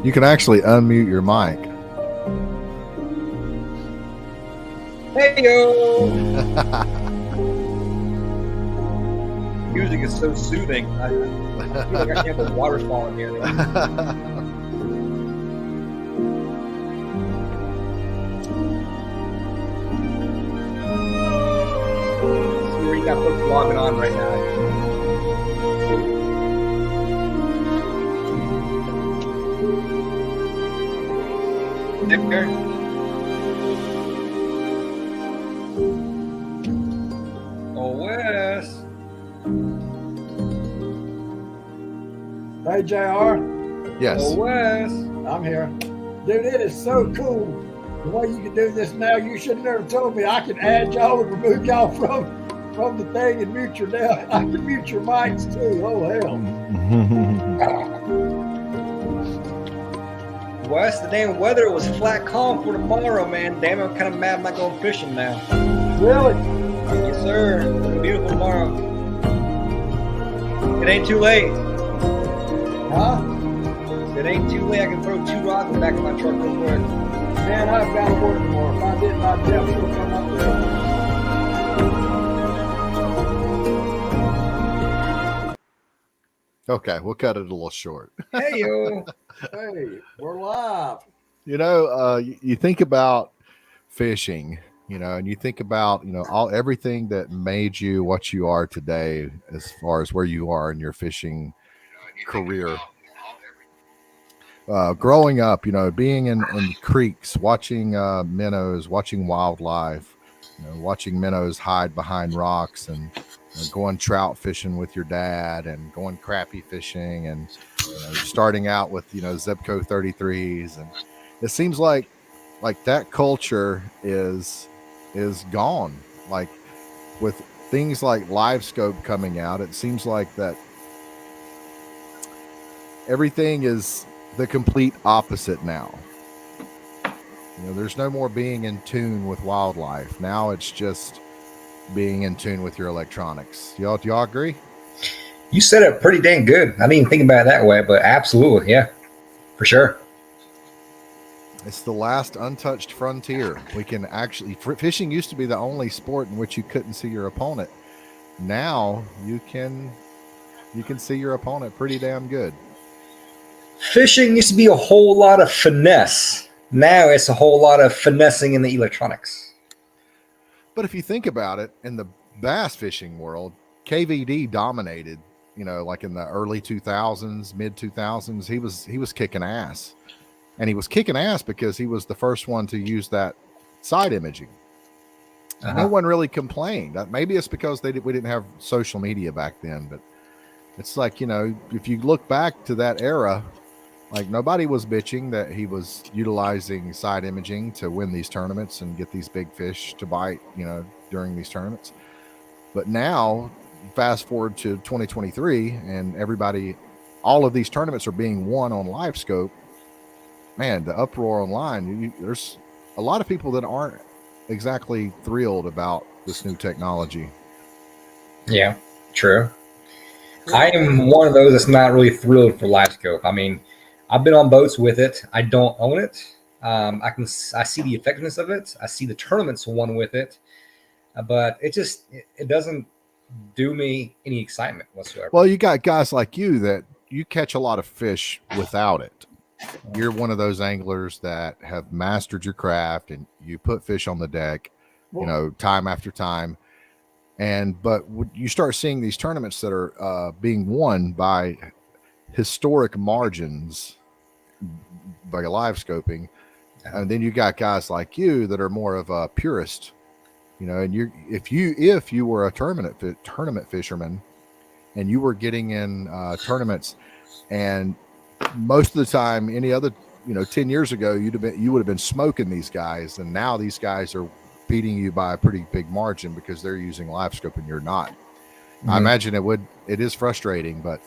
You can actually unmute your mic. Hey yo! Music is so soothing. I feel like I can't have the water falling here. So we got folks logging on right now. There. Oh, Wes. Hey, JR. Yes. Oh, Wes. I'm here. Dude, it is so cool the way you can do this now. You should have never told me I can add y'all and remove y'all from the thing and mute your down. I can mute your mics too. Oh, hell. Wes, the damn weather was flat calm for tomorrow, man. Damn, I'm kind of mad I'm not going fishing now. Really? Yes, sir. It's gonna be beautiful tomorrow. It ain't too late. Huh? It ain't too late. I can throw 2 rods back in my truck real quick. Man, I've got to work tomorrow. If I didn't, I'd definitely come up there. Okay, we'll cut it a little short. Hey, yo. Hey, we're live. You know, you think about fishing, you know, and you think about, you know, everything that made you what you are today, as far as where you are in your fishing career. Growing up, you know, being in creeks, watching minnows, watching wildlife, you know, watching minnows hide behind rocks, and going trout fishing with your dad, and going crappie fishing, and starting out with Zebco 33s, and it seems like that culture is gone. Like with things like LiveScope coming out, it seems like that everything is the complete opposite now. You know, there's no more being in tune with wildlife. Now it's just being in tune with your electronics. Do y'all agree? You said it pretty dang good. I didn't even think about it that way, but absolutely, yeah, for sure. It's the last untouched frontier. We can actually, fishing used to be the only sport in which you couldn't see your opponent. Now you can see your opponent pretty damn good. Fishing used to be a whole lot of finesse. Now it's a whole lot of finessing in the electronics. But if you think about it, in the bass fishing world, KVD dominated. You know, like in the early 2000s, mid 2000s, he was kicking ass, and he was kicking ass because he was the first one to use that side imaging. No one really complained. Maybe it's because we didn't have social media back then, but it's like, you know, if you look back to that era, like nobody was bitching that he was utilizing side imaging to win these tournaments and get these big fish to bite, you know, during these tournaments. But now, fast forward to 2023, and all of these tournaments are being won on LiveScope. Man, the uproar online, there's a lot of people that aren't exactly thrilled about this new technology. Yeah, true. I am one of those that's not really thrilled for LiveScope. I mean, I've been on boats with it. I don't own it. I see the effectiveness of it. I see the tournaments won with it, but it doesn't do me any excitement whatsoever. Well, you got guys like you that you catch a lot of fish without it. You're one of those anglers that have mastered your craft, and you put fish on the deck, you know, time after time. But you start seeing these tournaments that are being won by historic margins by live scoping, and then you got guys like you that are more of a purist, you know. And if you were a tournament fisherman, and you were getting in tournaments, and most of the time, any other, 10 years ago, you would have been smoking these guys, and now these guys are beating you by a pretty big margin because they're using LiveScope and you're not. Mm-hmm. I imagine it is frustrating, but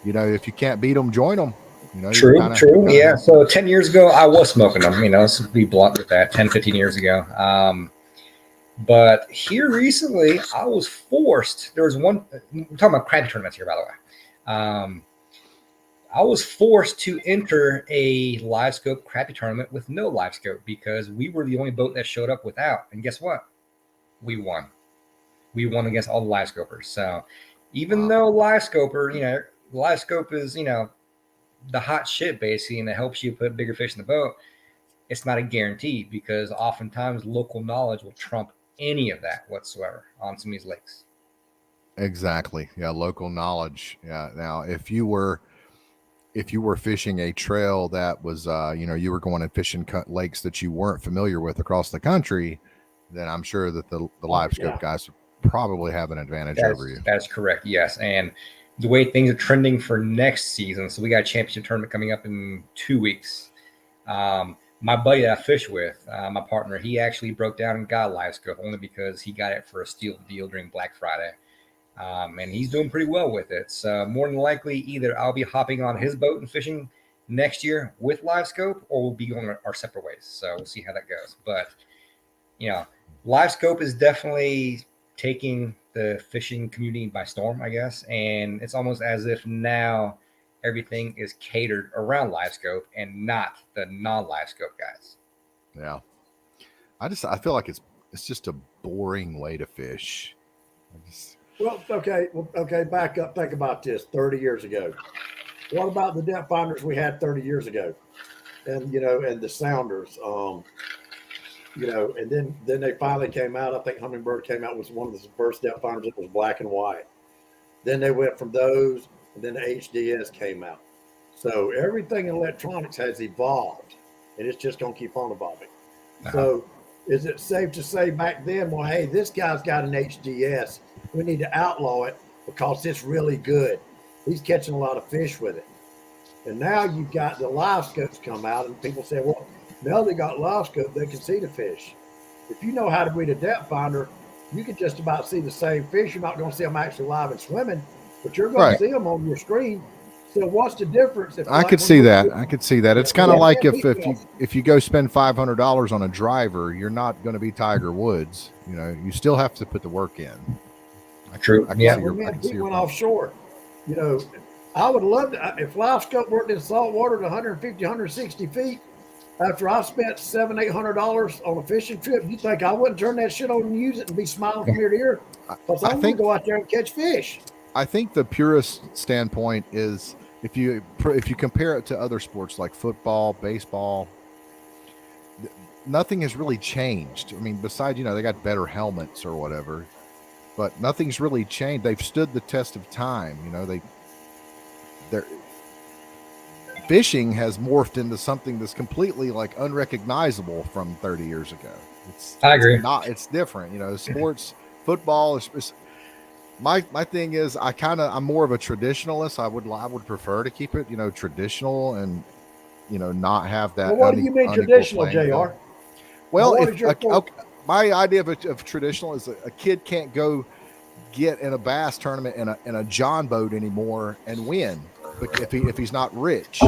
if you can't beat them, join them. You know, you True, kinda- true. kinda Yeah. have- So 10 years ago, I was smoking them, let's be blunt with that, 10, 15 years ago. But here recently, I was forced. There was one, we're talking about crappie tournaments here, by the way. I was forced to enter a live scope crappie tournament with no live scope because we were the only boat that showed up without. And guess what? We won. We won against all the live scopers. So even though live scoper, live scope is, the hot shit basically, and it helps you put bigger fish in the boat, it's not a guarantee because oftentimes local knowledge will trump any of that whatsoever on some of these lakes. Exactly. Yeah. Local knowledge. Yeah. Now, if you were fishing a trail that was, you were going and fishing lakes that you weren't familiar with across the country, then I'm sure that the live scope guys would probably have an advantage over you. That is correct. Yes. And the way things are trending for next season. So we got a championship tournament coming up in 2 weeks. My buddy that I fish with, my partner, he actually broke down and got a live scope only because he got it for a steal deal during Black Friday. And he's doing pretty well with it. So more than likely, either I'll be hopping on his boat and fishing next year with live scope, or we'll be going our separate ways. So we'll see how that goes. But, live scope is definitely taking the fishing community by storm, I guess. And it's almost as if now everything is catered around live scope and not the non-live scope guys. Yeah. I feel like it's just a boring way to fish. Well, okay, back up. Think about this 30 years ago. What about the depth finders we had 30 years ago? And, and the sounders, and then they finally came out. I think Humminbird came out was one of the first depth finders that was black and white. Then they went from those, and then the HDS came out. So everything in electronics has evolved, and it's just going to keep on evolving. Uh-huh. So is it safe to say back then, well, hey, this guy's got an HDS. We need to outlaw it because it's really good. He's catching a lot of fish with it. And now you've got the live scopes come out, and people say, well, now they got live scope, they can see the fish. If you know how to read a depth finder, you can just about see the same fish. You're not going to see them actually live and swimming, but you're going to see them on your screen. So what's the difference? I could see that. I could see that. It's kind of like if you go spend $500 on a driver, you're not going to be Tiger Woods. You still have to put the work in. True. Yeah. When we went offshore, I would love to, if live scope worked in salt water at 150, 160 feet, after I spent $700-800 on a fishing trip, you think I wouldn't turn that shit on and use it and be smiling from ear to ear? Because I'm going to go out there and catch fish. I think the purest standpoint is if you compare it to other sports like football, baseball, nothing has really changed. I mean, besides, they got better helmets or whatever, but nothing's really changed. They've stood the test of time. They're fishing has morphed into something that's completely like unrecognizable from 30 years ago. I agree. It's different. Sports, football is my thing is I'm more of a traditionalist. I would prefer to keep it, traditional and, not have that. Well, what do you mean traditional, JR? Well, my idea of traditional is a kid can't go get in a bass tournament in a John boat anymore and win if he's not rich.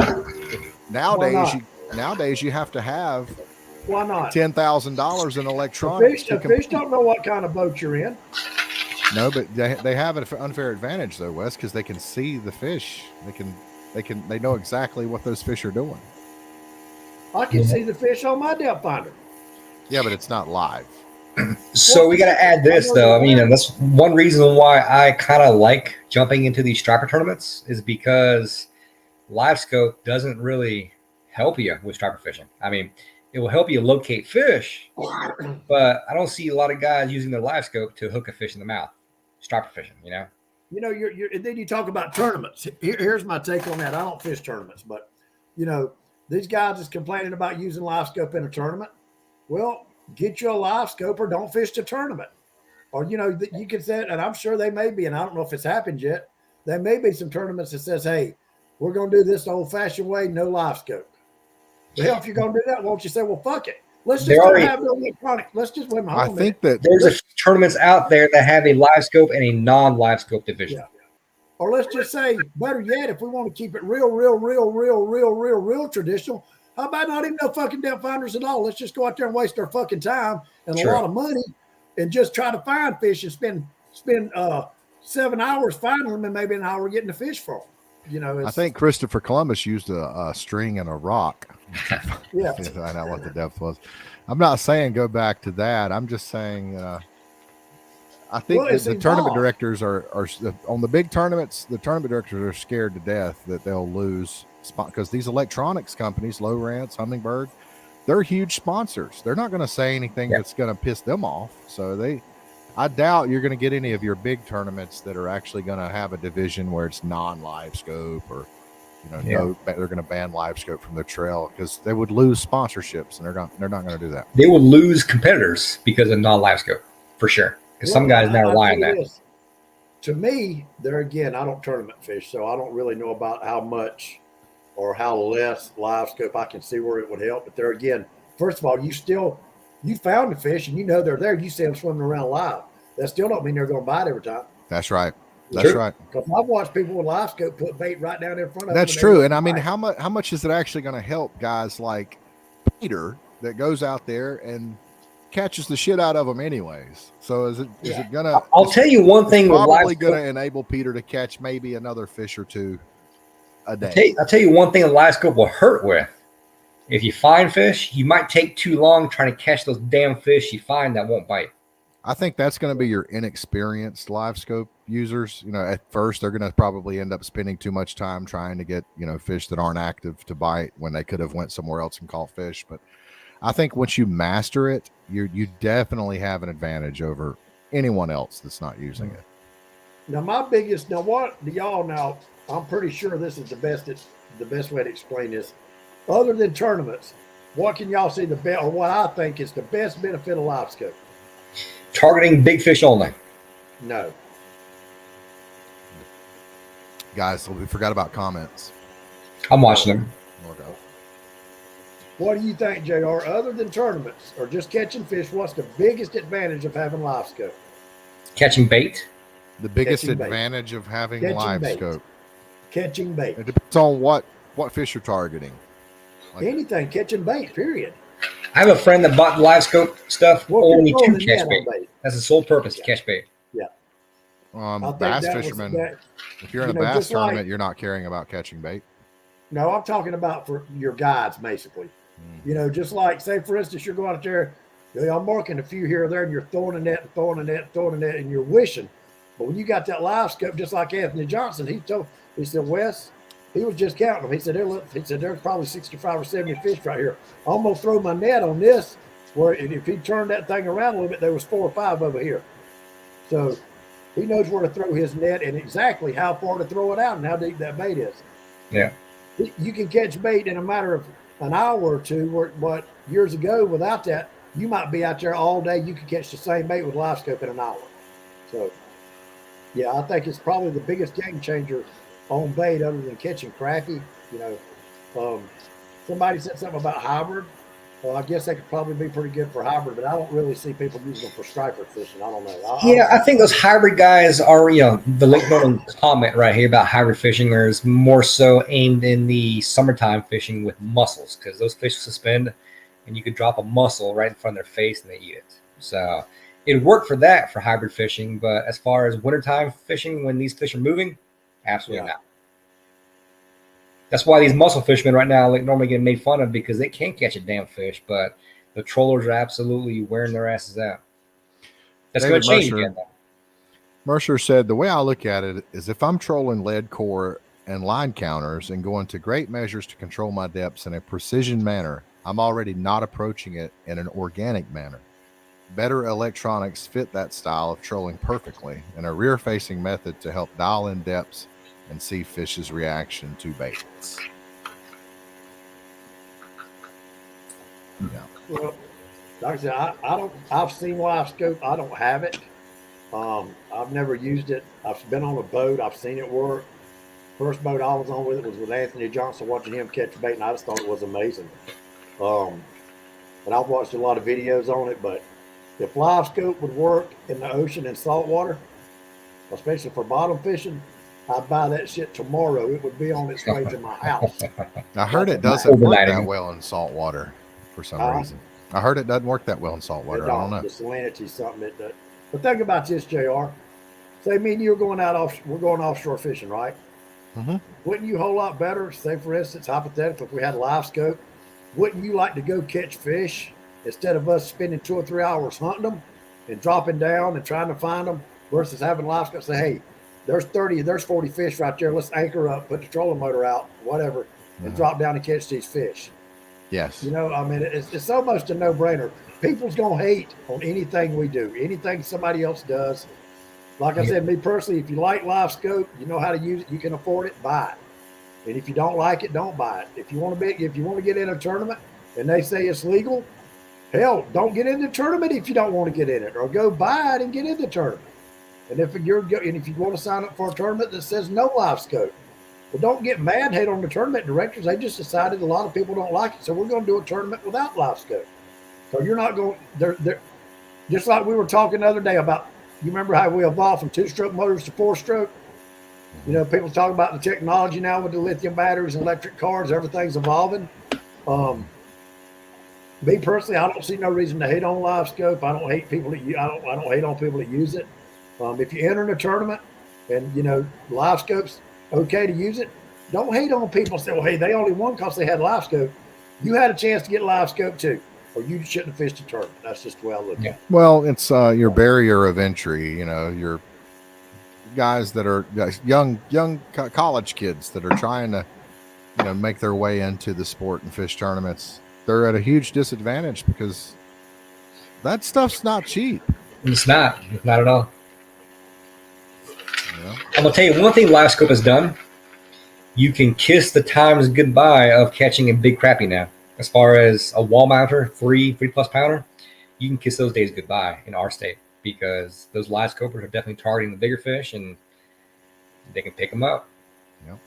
Nowadays you have to have why not $10,000 in electronics. The fish don't know what kind of boat you're in. No, but they have an unfair advantage though, Wes, because they can see the fish. They know exactly what those fish are doing. I can see the fish on my depth finder. Yeah, but it's not live. So we got to add this though. And that's one reason why I kind of like jumping into these striper tournaments is because live scope doesn't really help you with striper fishing. It will help you locate fish, but I don't see a lot of guys using their live scope to hook a fish in the mouth. Striper fishing, you're and then you talk about tournaments. Here's my take on that. I don't fish tournaments, but these guys is complaining about using live scope in a tournament. Well, get you a live scope or don't fish the tournament. Or, you can say, and I'm sure they may be, and I don't know if it's happened yet. There may be some tournaments that says, hey, we're going to do this the old fashioned way, no live scope. Well, hell, if you're going to do that, won't you say, well, fuck it. Let's just have no electronic. Let's just wait a minute. I think that there's tournaments out there that have a live scope and a non-live scope division. Or let's just say, better yet, if we want to keep it real traditional, how about not even no fucking depth finders at all? Let's just go out there and waste our fucking time and Sure. a lot of money and just try to find fish and spend 7 hours finding them and maybe an hour getting the fish for them. You know, I think Christopher Columbus used a string and a rock. Yeah. To find out what the depth was. I'm not saying go back to that. I'm just saying I think Well, it's the tournament involved. directors are on the big tournaments. The tournament directors are scared to death that they'll lose spot because these electronics companies, Lowrance, Humminbird, they're huge sponsors. They're not going to say anything that's going to piss them off. So I doubt you're going to get any of your big tournaments that are actually going to have a division where it's non-live scope or, no, they're going to ban live scope from the trail because they would lose sponsorships and they're not going to do that. They will lose competitors because of non-live scope for sure. Because some guys now rely on that. To me, there again, I don't tournament fish, so I don't really know about how much or how less live scope I can see where it would help. But there again, first of all, you found the fish and you know they're there. You see them swimming around live. That still don't mean they're going to bite every time. That's right. That's True. right. Because I've watched people with live scope put bait right down in front of them. That's true. And I mean, how much is it actually going to help guys like Peter that goes out there and catches the shit out of them anyways? So is it gonna? I'll tell you one thing with probably live going scope. to enable Peter to catch maybe another fish or two a day. I'll tell you one thing that live scope will hurt with. If you find fish, you might take too long trying to catch those damn fish you find that won't bite. I think that's going to be your inexperienced live scope users. At first they're going to probably end up spending too much time trying to get, fish that aren't active to bite when they could have went somewhere else and caught fish. But I think once you master it, you definitely have an advantage over anyone else that's not using it. Now, what do y'all know? I'm pretty sure this is the best way to explain this. Other than tournaments, what can y'all see or what I think is the best benefit of live scope? Targeting big fish only. No. Guys, we forgot about comments. I'm watching them. What do you think, JR? Other than tournaments or just catching fish, what's the biggest advantage of having live scope? Catching bait. The biggest Catching bait. advantage of having Catching live bait. scope. Catching bait. It depends on what fish you're targeting. Anything, catching bait, period. I have a friend that bought live scope stuff only to throwing the catch net bait. on bait. That's the sole purpose, to catch bait. I think Bass that was fishermen, if you're in a you know, bass just like- tournament, you're not caring about catching bait. No, I'm talking about for your guides, basically. Just like, say, for instance, you're going out there, I'm marking a few here or there, and you're throwing a net and throwing a net and throwing a net, and you're wishing. But when you got that live scope, just like Anthony Johnson, he said, Wes, he was just counting them. He said, there's probably 65 or 70 fish right here. I'm going to throw my net on this, where if he turned that thing around a little bit, there was 4 or 5 over here. So he knows where to throw his net and exactly how far to throw it out and how deep that bait is. Yeah. You can catch bait in a matter of an hour or two, what years ago without that, you might be out there all day. You could catch the same bait with live scope in an hour. So, yeah, I think it's probably the biggest game changer on bait other than catching crappie. Somebody said something about hybrid. Well, I guess they could probably be pretty good for hybrid, but I don't really see people using them for striper fishing. I don't know. I think those hybrid guys are, the Lake Norman comment right here about hybrid fishing is more so aimed in the summertime fishing with mussels because those fish suspend and you could drop a mussel right in front of their face and they eat it. So it worked for that for hybrid fishing, but as far as wintertime fishing when these fish are moving, absolutely not. That's why these mussel fishermen right now normally get made fun of because they can't catch a damn fish, but the trollers are absolutely wearing their asses out. That's going to change again, though. Mercer said, the way I look at it is if I'm trolling lead core and line counters and going to great measures to control my depths in a precision manner, I'm already not approaching it in an organic manner. Better electronics fit that style of trolling perfectly and a rear-facing method to help dial in depths and see fish's reaction to baits. Yeah. Well, like I said, I've seen live scope. I don't have it. I've never used it. I've been on a boat. I've seen it work. First boat I was on with it was with Anthony Johnson, watching him catch bait, and I just thought it was amazing. And I've watched a lot of videos on it, but if live scope would work in the ocean and saltwater, especially for bottom fishing, I'd buy that shit tomorrow. It would be on its way to my house. I heard it doesn't work that Overnighting. well in salt water for some Huh? reason. I heard it doesn't work that well in salt water. I don't know. The salinity is something that does. But think about this, JR. Say me and you are going we're going offshore fishing, right? Mhm. Wouldn't you a whole lot better, say for instance, hypothetically, if we had a live scope, wouldn't you like to go catch fish instead of us spending 2 or 3 hours hunting them and dropping down and trying to find them versus having live scope say, hey, there's 40 fish right there. Let's anchor up, put the trolling motor out, whatever, and Mhm. drop down and catch these fish. Yes. You know, I mean, it's almost a no-brainer. People's gonna hate on anything we do, anything somebody else does. Like I said, me personally, if you like live scope, you know how to use it, you can afford it, buy it. And if you don't like it, don't buy it. If you want to get in a tournament and they say it's legal, hell, don't get in the tournament if you don't want to get in it, or go buy it and get in the tournament. And if you want to sign up for a tournament that says no live scope, well, don't get mad, hate on the tournament directors. They just decided a lot of people don't like it, so we're going to do a tournament without live scope. So you're not going. They're just like we were talking the other day about. You remember how we evolved from 2-stroke motors to 4-stroke? You know, people talk about the technology now with the lithium batteries and electric cars. Everything's evolving. Me personally, I don't see no reason to hate on live scope. I don't hate people that I don't hate on people that use it. If you enter in a tournament and you know live scope's okay to use it, don't hate on people. Say, well, hey, they only won because they had live scope. You had a chance to get live scope too, or you shouldn't have fished a tournament. That's just the way I look at it. Well, it's your barrier of entry. You know, your guys that are young college kids that are trying to, you know, make their way into the sport and fish tournaments. They're at a huge disadvantage because that stuff's not cheap. It's not at all. You know? I'm gonna tell you one thing live scope has done. You can kiss the times goodbye of catching a big crappie now. As far as a wall mounter, 3+ pounder, you can kiss those days goodbye in our state because those live scopers are definitely targeting the bigger fish and they can pick them up. Yep.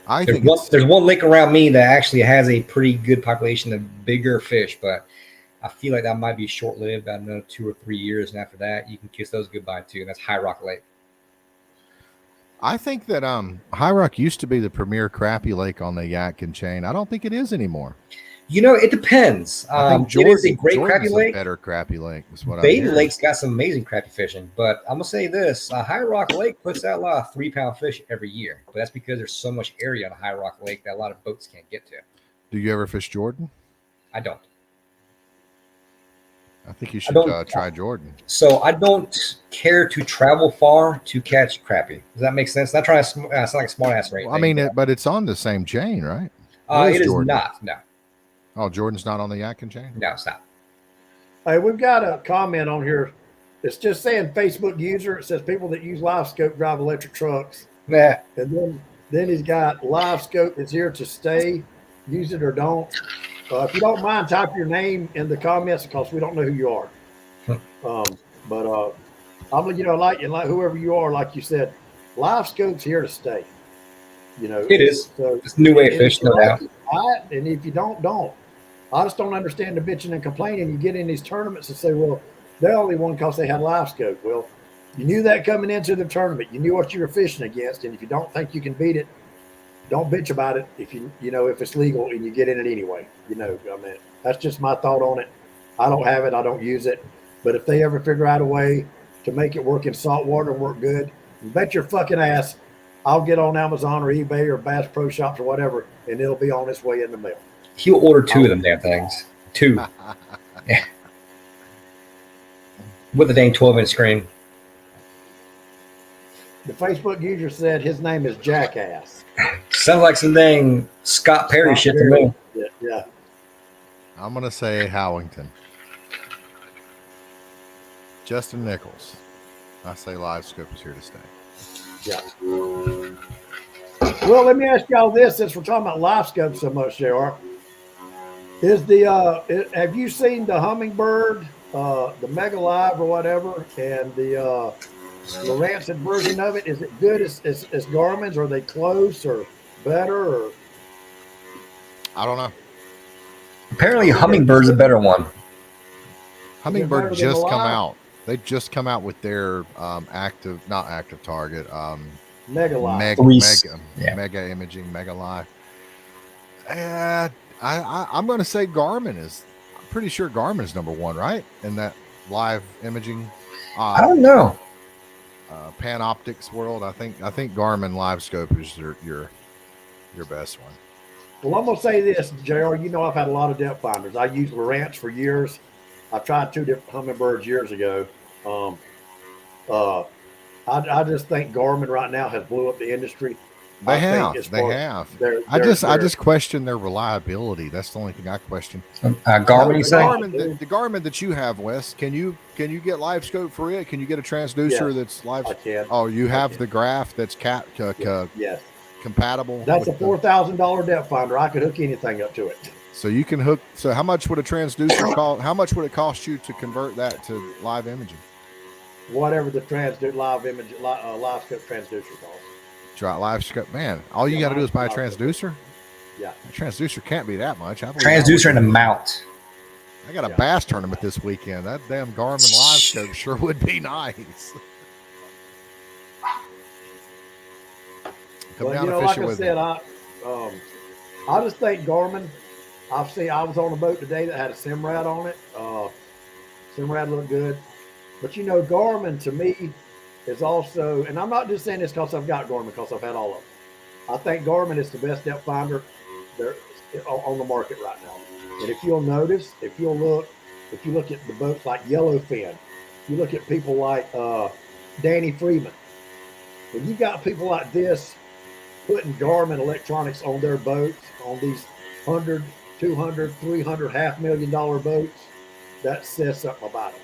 I think There's one lake around me that actually has a pretty good population of bigger fish, but I feel like that might be short-lived. About another 2 or 3 years, and after that, you can kiss those goodbye too. And that's High Rock Lake. I think that High Rock used to be the premier crappie lake on the Yadkin chain. I don't think it is anymore. You know, it depends. I think It is a great Jordan's crappie lake. better crappie lake is what Baby I'm Lake's got some amazing crappie fishing, but I'm gonna say this: High Rock Lake puts out a lot of 3-pound fish every year, but that's because there's so much area on High Rock Lake that a lot of boats can't get to. Do you ever fish Jordan? I don't. I think you should don't- try Jordan. So I don't care to travel far to catch crappie. Does that make sense? Not trying to sound like a smart ass or anything. Well, I mean, but it's on the same chain, right? it is Jordan? not. No, Oh, Jordan's not on the Yadkin chain? no, it's not. Hey, we've got a comment on here. It's just saying Facebook user. It says people that use live scope drive electric trucks. Nah. And then he's got live scope is here to stay. Use it or don't. If you don't mind, type your name in the comments because we don't know who you are. But I'm, you know, like whoever you are, like you said, live scope's here to stay. You know, It is. So It's a new way of fish, no doubt. buy it, and if you don't. I just don't understand the bitching and complaining. You get in these tournaments and say, well, they only won because they had live scope. Well, you knew that coming into the tournament. You knew what you were fishing against, and if you don't think you can beat it, don't bitch about it. If you know if it's legal and you get in it anyway, you know. I mean, that's just my thought on it. I don't have it. I don't use it. But if they ever figure out a way to make it work in salt water and work good, bet your fucking ass I'll get on Amazon or eBay or Bass Pro Shops or whatever, and it'll be on its way in the mail. He'll order 2 of them damn things. 2. Yeah. With a dang 12-inch screen. The Facebook user said his name is Jackass. Sounds like some dang Scott Perry shit to me. Yeah. I'm going to say Howington. Justin Nichols. I say live scope is here to stay. Yeah. Well, let me ask y'all this, since we're talking about live scope so much, JR. Have you seen the Hummingbird, the Mega Live or whatever, and the Rancid version of it? Is it good as Garmin's? Are they close or better? Or I don't know. Apparently, Hummingbird's a better one. Hummingbird better than just the come Live? out. They just come out with their not active target, Mega Live. mega imaging, Mega Live. I'm going to say Garmin is. I'm pretty sure Garmin is number one, right? In that live imaging. I don't know. Panoptics world. I think Garmin Live Scope is your best one. Well, I'm gonna say this, JR. You know, I've had a lot of depth finders. I used Lowrance for years. I tried 2 different Humminbirds years ago. I just think Garmin right now has blew up the industry. They have. I just question their reliability. That's the only thing I question. Garmin, the Garmin that you have, Wes, can you get Live Scope for it? Can you get a transducer that's live? I can. Oh, you have the graph that's yes. compatible. That's a $4,000 depth finder. I could hook anything up to it. So you can hook. So how much would a transducer cost? How much would it cost you to convert that to live imaging? Whatever the live scope transducer costs. Try Live Scope, man. All you got to do is buy a transducer. Yeah, a transducer can't be that much. Transducer and a mount. I got a bass tournament this weekend. That damn Garmin Live Scope sure would be nice. Well, you know, like I said, I just think Garmin. I was on a boat today that had a Simrad on it. Simrad looked good, but you know, Garmin to me is also, and I'm not just saying this because I've got Garmin, because I've had all of them. I think Garmin is the best depth finder there on the market right now. And if you'll notice, if you look at the boats like Yellowfin, if you look at people like Danny Freeman, when you got people like this putting Garmin electronics on their boats, on these 100, 200, 300, $500,000 boats, that says something about it.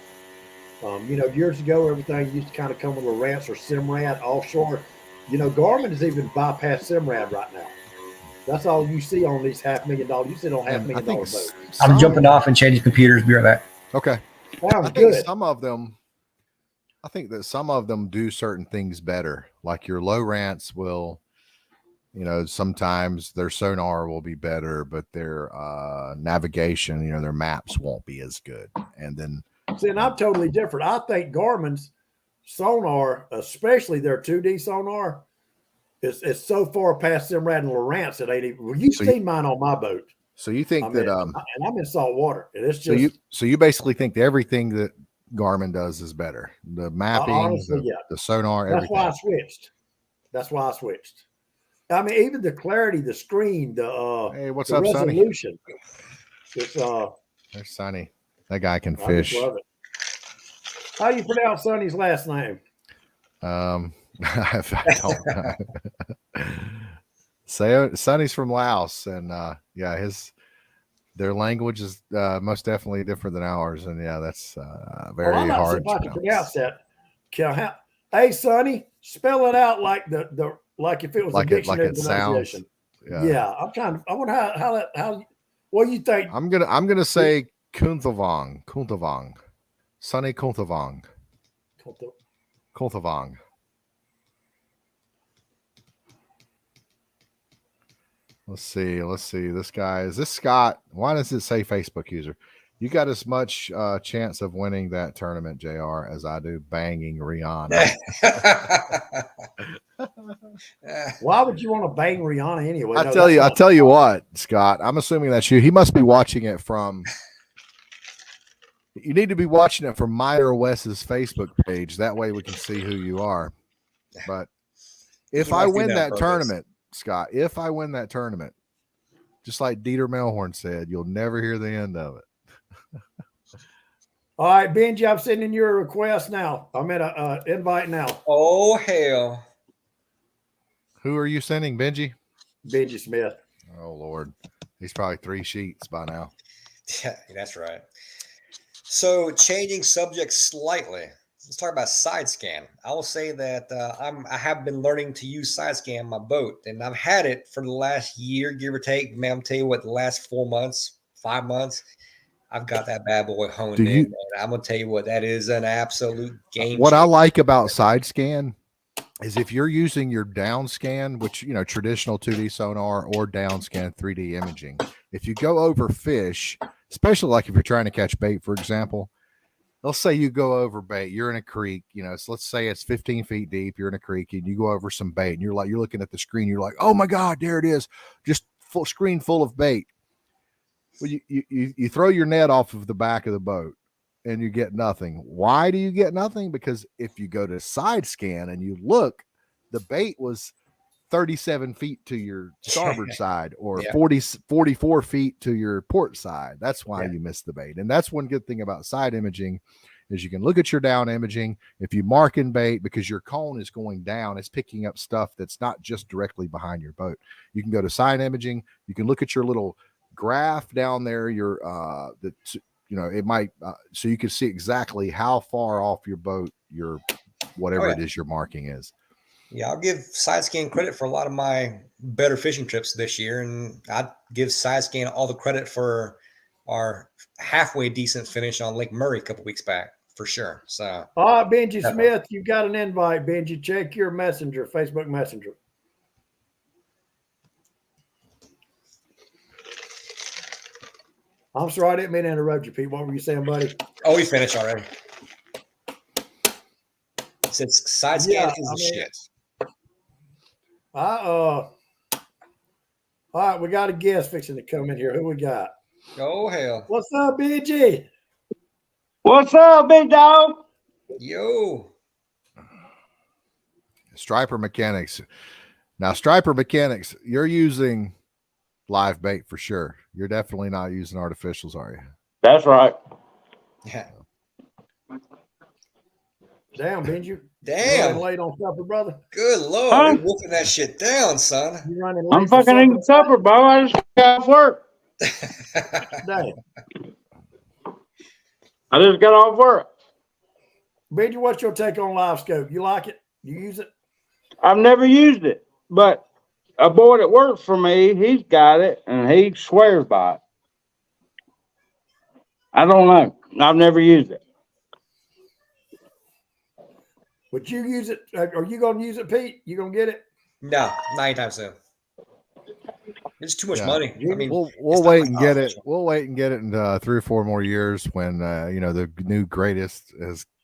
You know, years ago, everything used to kind of come with a Lowrance or Simrad offshore. You know, Garmin has even bypassed Simrad right now. That's all you see on these $500,000. You sit on $500,000 boats. I'm jumping off and changing computers. Be right back. Okay. Sounds good. I think that some of them do certain things better. Like your Lowrance will, you know, sometimes their sonar will be better, but their navigation, you know, their maps won't be as good. And then, see, and I'm totally different. I think Garmin's sonar, especially their 2D sonar, is so far past Simrad and Lowrance that ain't even. Well, you've seen mine on my boat. So you think and I'm in salt water, and it's just. So you basically think that everything that Garmin does is better. The mapping, honestly, the sonar, That's everything. That's why I switched. I mean, even the clarity, the screen, hey, what's the up, resolution. Sonny? There's Sonny. That guy can fish. Love it. How do you pronounce Sonny's last name? I don't know. Sonny's from Laos, and their language is most definitely different than ours, and that's very hard to pronounce that. Hey, Sonny, spell it out like the like if it was a dictionary pronunciation. Yeah, I'm trying to. I wonder how. What do you think? I'm gonna say Kunthavong, Sonny Kunthavong. Let's see. This guy, is this Scott? Why does it say Facebook user? You got as much chance of winning that tournament, JR, as I do banging Rihanna. Why would you want to bang Rihanna anyway? I tell you what, Scott, I'm assuming that's you. He must be watching it from. You need to be watching it from Meyer Wes's Facebook page. That way we can see who you are. But if I win that tournament, Scott, if I win that tournament, just like Dieter Melhorn said, you'll never hear the end of it. All right, Benji, I'm sending you a request now. I'm at an invite now. Oh, hell. Who are you sending, Benji? Benji Smith. Oh, Lord. He's probably 3 sheets by now. Yeah, that's right. So changing subjects slightly. Let's talk about side scan. I will say that I have been learning to use side scan on my boat, and I've had it for the last year, give or take. Man, I'm tell you what, the last 4 months, 5 months, I've got that bad boy honed in. And I'm gonna tell you what, that is an absolute game. What I like about side scan is if you're using your down scan, which, you know, traditional 2D sonar or down scan 3D imaging, if you go over fish, especially like if you're trying to catch bait, for example, let's say you go over bait, you're in a creek, so let's say it's 15 feet deep, you're in a creek and you go over some bait and you're looking at the screen, you're like, oh my God, there it is. Just full screen full of bait. Well, you throw your net off of the back of the boat and you get nothing. Why do you get nothing? Because if you go to side scan and you look, the bait was 37 feet to your starboard side or 44 feet to your port side. That's why you missed the bait. And that's one good thing about side imaging is you can look at your down imaging. If you mark in bait, because your cone is going down, it's picking up stuff that's not just directly behind your boat. You can go to side imaging. You can look at your little graph down there, it might so you can see exactly how far off your boat your whatever it is your marking is. Yeah, I'll give SideScan credit for a lot of my better fishing trips this year, and I'd give SideScan all the credit for our halfway decent finish on Lake Murray a couple weeks back, for sure. So, Benji Smith, you got an invite. Benji, check your messenger, Facebook Messenger. I'm sorry, I didn't mean to interrupt you, Pete. What were you saying, buddy? Oh, we finished already. Since SideScan is the shit. All right, we got a guest fixing to come in here. Who we got? Oh, hell. What's up, BG? What's up, big dog? Yo. Striper Mechanics. Now, Striper Mechanics, you're using live bait for sure. You're definitely not using artificials, are you? That's right. Yeah. Damn, Benji. Damn. Running late on supper, brother. Good Lord. Huh? You're wolfing that shit down, son. You running late I'm for fucking eating supper, bro. I just got off work. Damn. I just got off work. Benji, what's your take on Live Scope? You like it? You use it? I've never used it, but a boy that works for me, he's got it, and he swears by it. I don't know. I've never used it. Would you use it? Are you going to use it, Pete? You going to get it? No, not anytime soon. It's too much money. I mean, we'll it's not wait like and get it. artificial. We'll wait and get it in 3 or 4 more years when the new greatest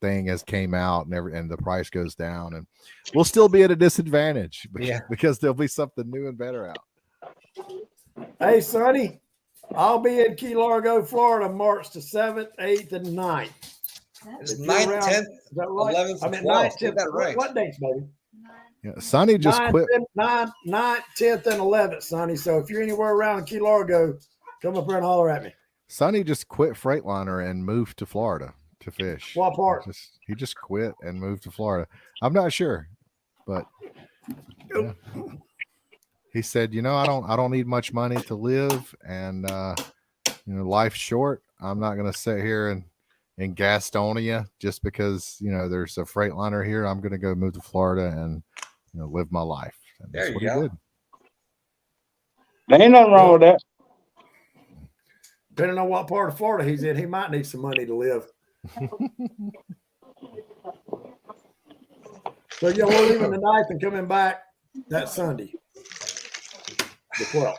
thing has came out and the price goes down, and we'll still be at a disadvantage because there'll be something new and better out. Hey, Sonny, I'll be in Key Largo, Florida, March the 7th, 8th, and 9th. It's If you're 9th, around- 10th, is that right? 11th, I mean, 12th. 9th, Get 10th. that right. What dates, baby? Yeah, Sonny just 9th, quit. 10th, 9th, 10th, and 11th, Sonny. So if you're anywhere around Key Largo, come up here and holler at me. Sonny just quit Freightliner and moved to Florida to fish. What part? He just quit and moved to Florida. I'm not sure, but yeah. He said, I don't need much money to live, and life's short. I'm not going to sit here in Gastonia just because there's a Freightliner here. I'm going to go move to Florida and live my life. And There that's what you he go. did. There ain't nothing wrong with that. Depending on what part of Florida he's in, he might need some money to live. So yeah, we're leaving the 9th and coming back that Sunday, the 12th.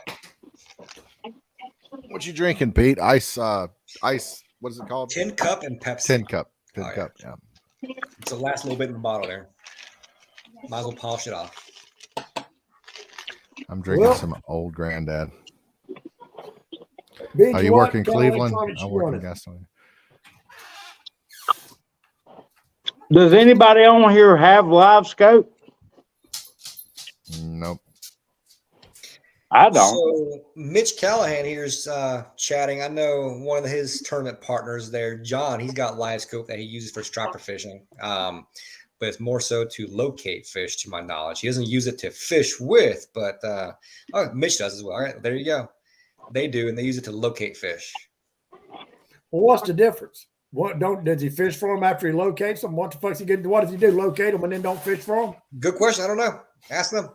What you drinking, Pete? Ice. What is it called? Tin Cup and Pepsi. Tin Cup. Tin Oh, yeah. Cup. Yeah. It's the last little bit in the bottle there. Might as well polish it off. I'm drinking Well- some Old Granddad. Benji, Are you what working in kind of Cleveland? electronics I you work in running? Gastonia. Does anybody on here have live scope? Nope. I don't. So Mitch Callahan here's chatting. I know one of his tournament partners there, John. He's got live scope that he uses for striper fishing, but it's more so to locate fish, to my knowledge. He doesn't use it to fish with, but Mitch does as well. All right, there you go. They do, and they use it to locate fish. Well, what's the difference? Does he fish for them after he locates them? What the fuck's he gonna do? What does he do? Locate them and then don't fish for them? Good question. I don't know. Ask them.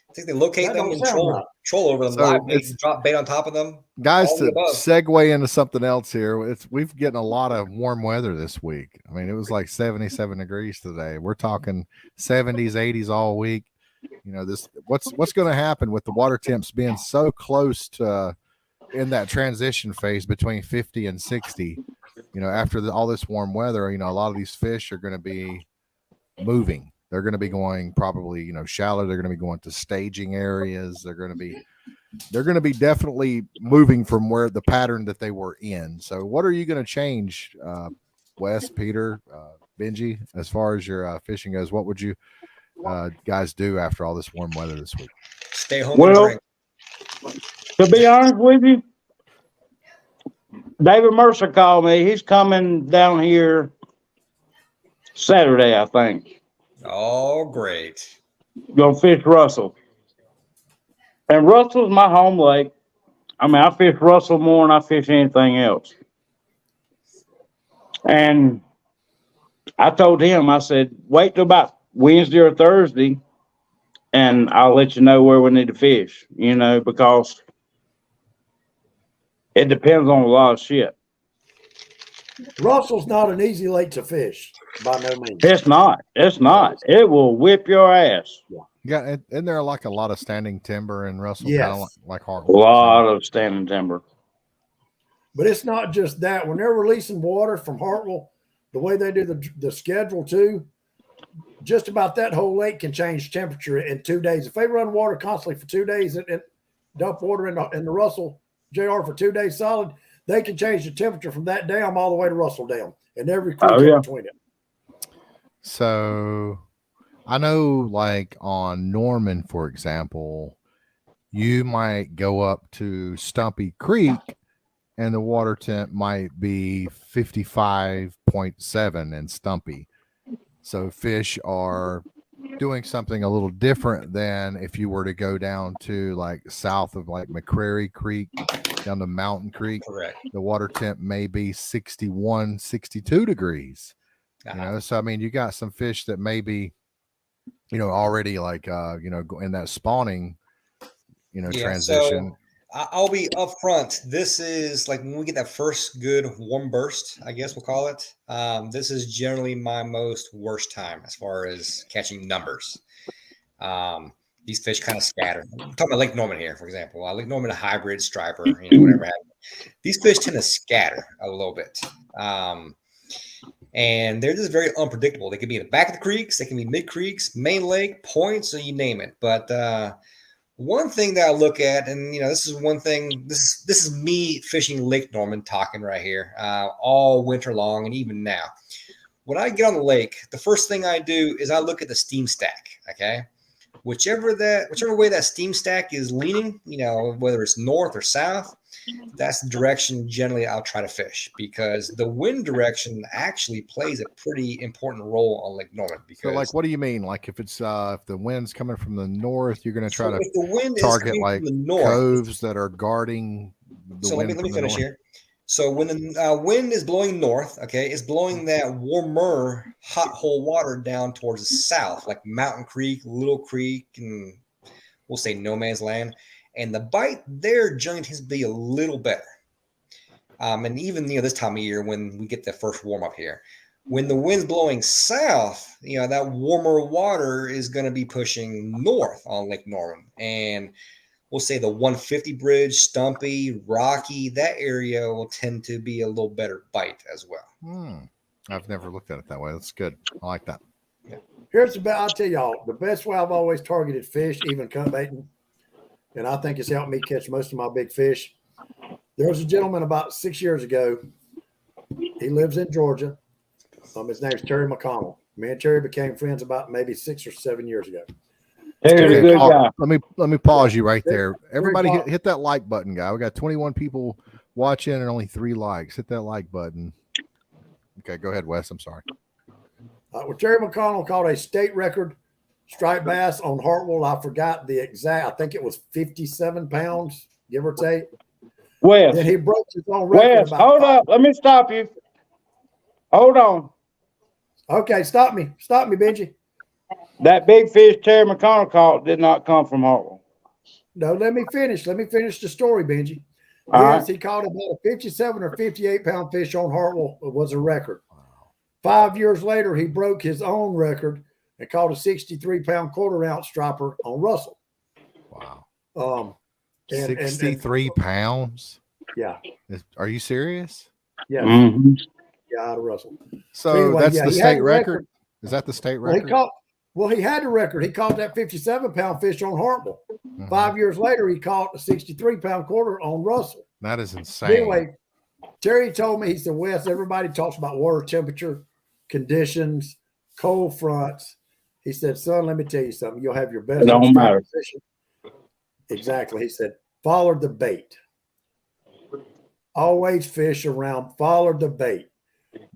I think they locate That them don't and sound right. troll over them, So live bait, it's- drop bait on top of them. Guys, All the to above. segue into something else here, we've getting a lot of warm weather this week. I mean, it was like 77 degrees today. We're talking 70s, 80s all week. What's going to happen with the water temps being so close to in that transition phase between 50 and 60? after all this warm weather, a lot of these fish are going to be moving. They're going to be going probably, shallow. They're going to be going to staging areas. They're going to be definitely moving from where the pattern that they were in. So what are you going to change, Wes, Peter, Benji, as far as your fishing goes? What would you guys do after all this warm weather this week? Stay home and drink. To be honest with you, David Mercer called me. He's coming down here Saturday, I think. Oh, great. Gonna fish Russell. And Russell's my home lake. I mean, I fish Russell more than I fish anything else. And I told him, I said, wait till about Wednesday or Thursday, and I'll let you know where we need to fish, because it depends on a lot of shit. Russell's not an easy lake to fish by no means. It's not. It will whip your ass. Yeah, isn't there like a lot of standing timber in Russell? Yes. Kind of like A Hartwell? lot of standing timber. But it's not just that. When they're releasing water from Hartwell, the way they do the schedule too, just about that whole lake can change temperature in 2 days. If they run water constantly for 2 days and dump water in the Russell JR for 2 days solid, they can change the temperature from that dam all the way to Russell Dam and every creek in between it. So I know, like on Norman, for example, you might go up to Stumpy Creek and the water temp might be 55.7 in Stumpy. So fish are doing something a little different than if you were to go down to like south of like McCrary Creek, down to Mountain Creek. Correct. The water temp may be 61, 62 degrees. So I mean, you got some fish that may be, already like in that spawning, transition. So I'll be upfront. This is like when we get that first good warm burst, I guess we'll call it. This is generally my most worst time as far as catching numbers. These fish kind of scatter. I'm talking about Lake Norman here, for example. Lake Norman, a hybrid striper, whatever. These fish tend to scatter a little bit. And they're just very unpredictable. They can be in the back of the creeks, they can be mid creeks, main lake, points, so you name it. But one thing that I look at, and this is one thing. This is me fishing Lake Norman, talking right here, all winter long, and even now. When I get on the lake, the first thing I do is I look at the steam stack. Okay, whichever way that steam stack is leaning, whether it's north or south, that's the direction generally I'll try to fish, because the wind direction actually plays a pretty important role on Lake Norman. Because, so like, what do you mean? Like if it's if the wind's coming from the north, you're going to try to if the wind target is like from the north, coves that are guarding the so wind. let me finish north. here. So when the wind is blowing north, okay, it's blowing that warmer, hot hole water down towards the south, like Mountain Creek, Little Creek, and we'll say no man's land. And the bite there generally tends to be a little better. And even this time of year when we get the first warm up here, when the wind's blowing south, that warmer water is going to be pushing north on Lake Norman, and we'll say the 150 bridge, Stumpy, Rocky, that area will tend to be a little better bite as well. I've never looked at it that way. That's good. I like that. Yeah. I'll tell y'all the best way I've always targeted fish, even cut baiting, and I think it's helped me catch most of my big fish. There was a gentleman about 6 years ago. He lives in Georgia. His name's Terry McConnell. Me and Terry became friends about maybe 6 or 7 years ago. Terry's a good guy. Let me pause you right there. Everybody hit that like button, guy. We got 21 people watching and only 3 likes. Hit that like button. Okay, go ahead, Wes. I'm sorry. Well, Terry McConnell caught a state record striped bass on Hartwell. I forgot the exact. I think it was 57 pounds, give or take. Wes, Then he broke his own record. hold up. Let me stop you. Hold on. Okay, stop me, Benji. That big fish Terry McConnell caught did not come from Hartwell. No, let me finish the story, Benji. All Yes, right. he caught about a 57 or 58 pound fish on Hartwell. It was a record. 5 years later, he broke his own record and caught a 63 pound quarter ounce striper on Russell. Wow. 63 pounds? Yeah. Are you serious? Yeah. Mm-hmm. Yeah, out of Russell. So Anyway, that's yeah, the he had state the record. Is that the state Well, he record? caught. Well, he had the record. He caught that 57-pound fish on Hartwell. Mhm. 5 years later, he caught a 63-pound quarter on Russell. That is insane. Anyway, Terry told me, he said, Wes, everybody talks about water temperature, conditions, cold fronts. He said, son, let me tell you something. You'll have your best It don't matter. fishing. Exactly. He said, follow the bait. Always fish around, follow the bait.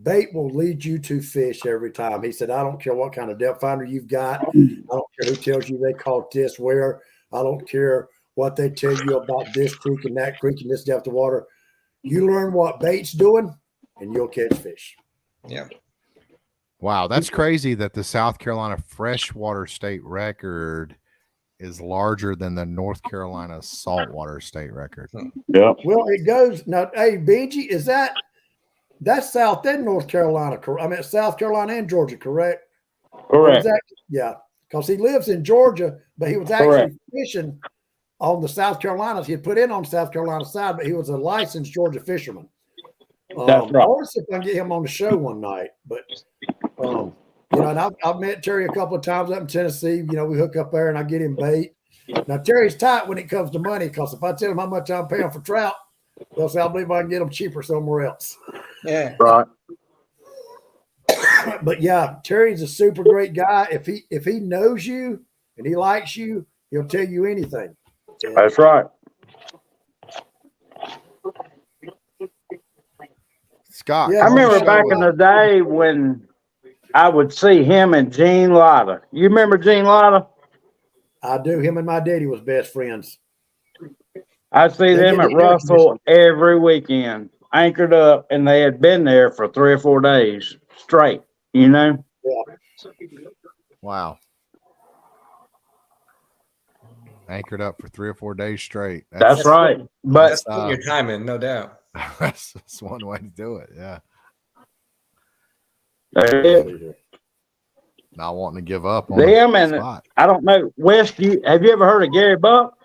Bait will lead you to fish every time. He said, I don't care what kind of depth finder you've got. I don't care who tells you they caught this where. I don't care what they tell you about this creek and that creek and this depth of water. You learn what bait's doing and you'll catch fish. Yeah. Wow, that's crazy that the South Carolina freshwater state record is larger than the North Carolina saltwater state record. Yep. Well, it goes now. Hey, Benji, that's South and North Carolina? I mean, South Carolina and Georgia, correct? Correct. Yeah, because he lives in Georgia, but he was actually Correct. fishing on the South Carolina. He had put in on South Carolina side, but he was a licensed Georgia fisherman. That's right. I want to see if I can get him on the show one night. But you know, and I've met Terry a couple of times up in Tennessee. You know, we hook up there and I get him bait. Now Terry's tight when it comes to money, because if I tell him how much I'm paying for trout, they'll say I believe I can get them cheaper somewhere else. Yeah. Right. But yeah, Terry's a super great guy. If he knows you and he likes you, he'll tell you anything. That's right. Scott, Yeah, I on the remember show, back in the day when I would see him and Gene Lotta. You remember Gene Lotta? I do. Him and my daddy was best friends. I'd see They them did at the air Russell every weekend, anchored up, and they had been there for 3 or 4 days straight, you know? wow. Anchored up for 3 or 4 days straight. That's right. But That's putting your time in, no doubt. That's one way to do it. Yeah. they're- Not wanting to give up on them the and spot. I don't know, Wes, have you ever heard of Gary Buck?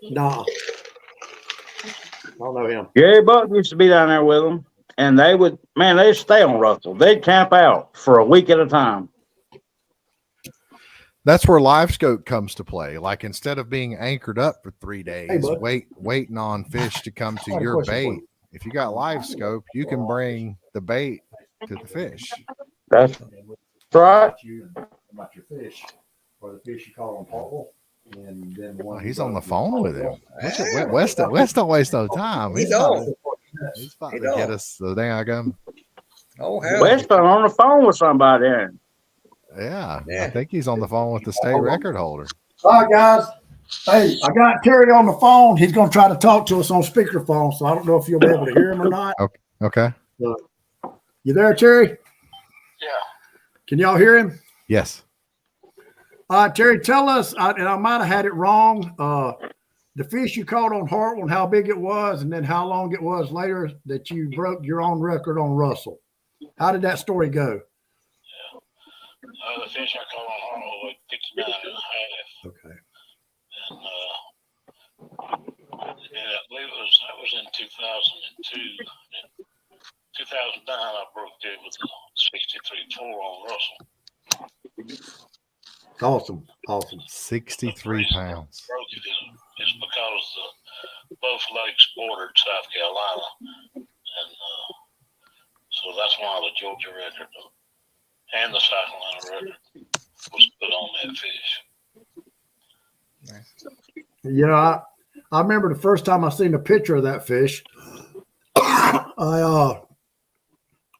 Nah. I don't know him. Gary Buck used to be down there with them, and they'd stay on Russell. They'd camp out for a week at a time. That's where live scope comes to play. Like, instead of being anchored up for 3 days, bud. waiting on fish to come I to got a your question for bait. If you got live scope, you can bring the bait to the fish. That's right. About your fish or the fish you caught on Hartwell. And then Oh, he's on the phone with him. Yeah. West don't waste no time. He He's about don't. he's about He to get don't. us the dang. Oh, hell. Wes been on the phone with somebody. Yeah, Yeah. I think he's on the phone with the state record holder. All right, guys. Hey, I got Terry on the phone. He's going to try to talk to us on speakerphone, so I don't know if you'll be able to hear him or not. Okay. You there, Terry? Yeah. Can y'all hear him? Yes. Terry, tell us, and I might have had it wrong, the fish you caught on Hartwell and how big it was, and then how long it was later that you broke your own record on Russell. How did that story go? The fish I caught on Hartwell was 59 and a half. Okay. And I believe that was in 2002. In 2009, I broke it with a 63.4 on Russell. Awesome. 63 pounds. Broke it is because both lakes bordered South Carolina, and so that's why the Georgia record and the South Carolina record was put on that fish. You know, I remember the first time I seen a picture of that fish.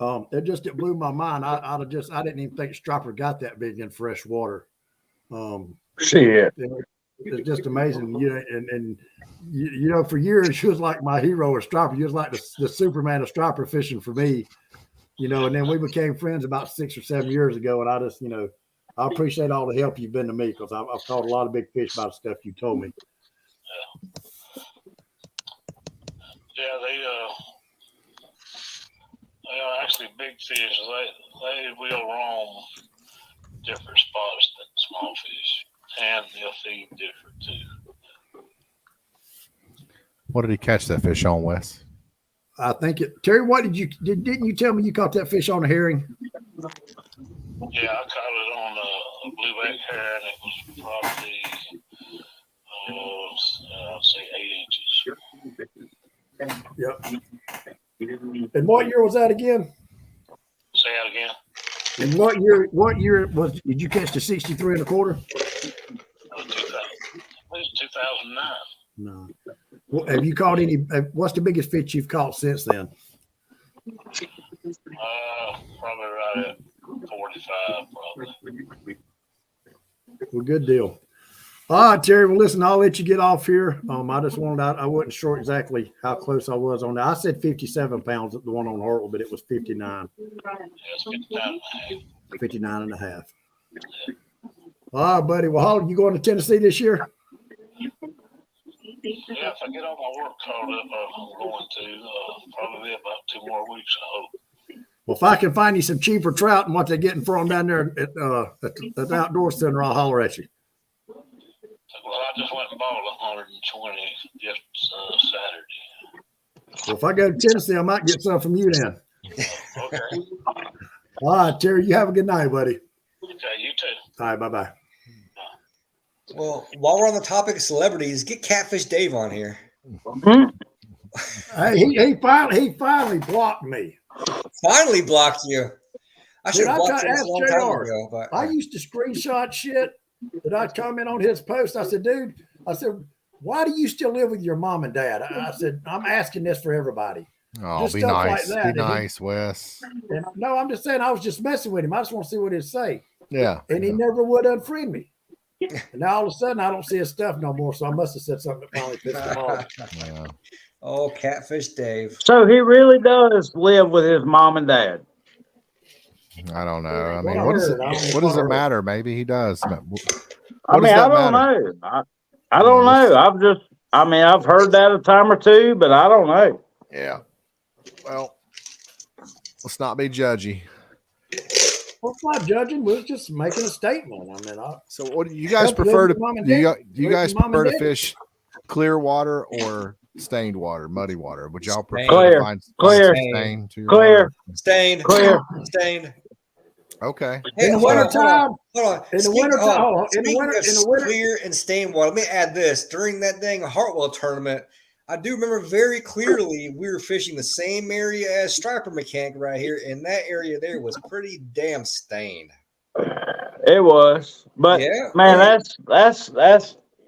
It blew my mind. I didn't even think striper got that big in fresh water. Shit. It's just amazing. You know, and you know, for years she was like my hero of striper. You was like the Superman of striper fishing for me. You know, and then we became friends about 6 or 7 years ago, and I just, you know, I appreciate all the help you've been to me, because I've caught a lot of big fish by the stuff you told me. Yeah, they are actually big fish. They will roam different spots than small fish, and they'll feed different too. What did he catch that fish on, Wes? I think it. Terry, what didn't you tell me you caught that fish on a herring? Yeah, I caught it on a blueback herring. It was probably, I'd say 8 inches. Yep. And what year was that again? Say that again. And what year did you catch the 63 and a quarter? 2000. It was 2009. No. Well, have you caught any? What's the biggest fish you've caught since then? Probably right at 45, probably. Well, good deal. All right, Terry. Well, listen, I'll let you get off here. I just wanted I wasn't sure exactly how close I was on that. I said 57 pounds at the one on Hartwell, but it was 59. Yeah, it's 59 and 59 and a half. All right, buddy. Well, Holly, you going to Tennessee this year? Yeah, if I get all my work caught up, I'm going to probably about 2 more weeks, I hope. Well, if I can find you some cheaper trout and what they're getting for them down there at the outdoor center, I'll holler at you. Well, I just went and bought 120 just Saturday. Well, if I go to Tennessee, I might get some from you then. Okay. All right, Terry, you have a good night, buddy. Okay, you too. All right, bye-bye. Well, while we're on the topic of celebrities, get Catfish Dave on here. Hey, he finally blocked me. Finally blocked you. I should Dude, have I blocked tried you to a long ask time JR. ago. But I used to screenshot shit that I'd comment on his post. I said, dude, why do you still live with your mom and dad? I said, I'm asking this for everybody. Oh, Just be stuff like nice. that. Be And he- nice, Wes. And no, I'm just saying I was just messing with him. I just want to see what he'd say. Yeah. And he never would unfriend me. And now all of a sudden I don't see his stuff no more. So I must have said something that finally pissed him off. Yeah. oh, Catfish Dave. So he really does live with his mom and dad. I don't know. I What mean, I what does heard, I don't know what does what I it heard. matter? Maybe he does. I does mean, I that don't matter? know. I don't know. I've heard that a time or two, but I don't know. Yeah. Well, let's not be judgy. Well, it's not judging. We're just making a statement. I mean, So, what do you guys Help prefer live to with mom and do? You, dad. do you Live guys with mom and prefer to dad. fish clear water or stained water, muddy water? Would y'all prefer Clear. to find Clear. stained to your Clear. water? Stained. Clear. Stained. Okay. Hey, in the hold on, wintertime, Hold on. in the Speak- winter hold on. time, in the Speaking winter, of in the winter, clear and stained water, let me add this. During that dang Hartwell tournament, I do remember very clearly we were fishing the same area as Striper Mechanic right here, and that area there was pretty damn stained. It was, but Yeah, man, okay. that's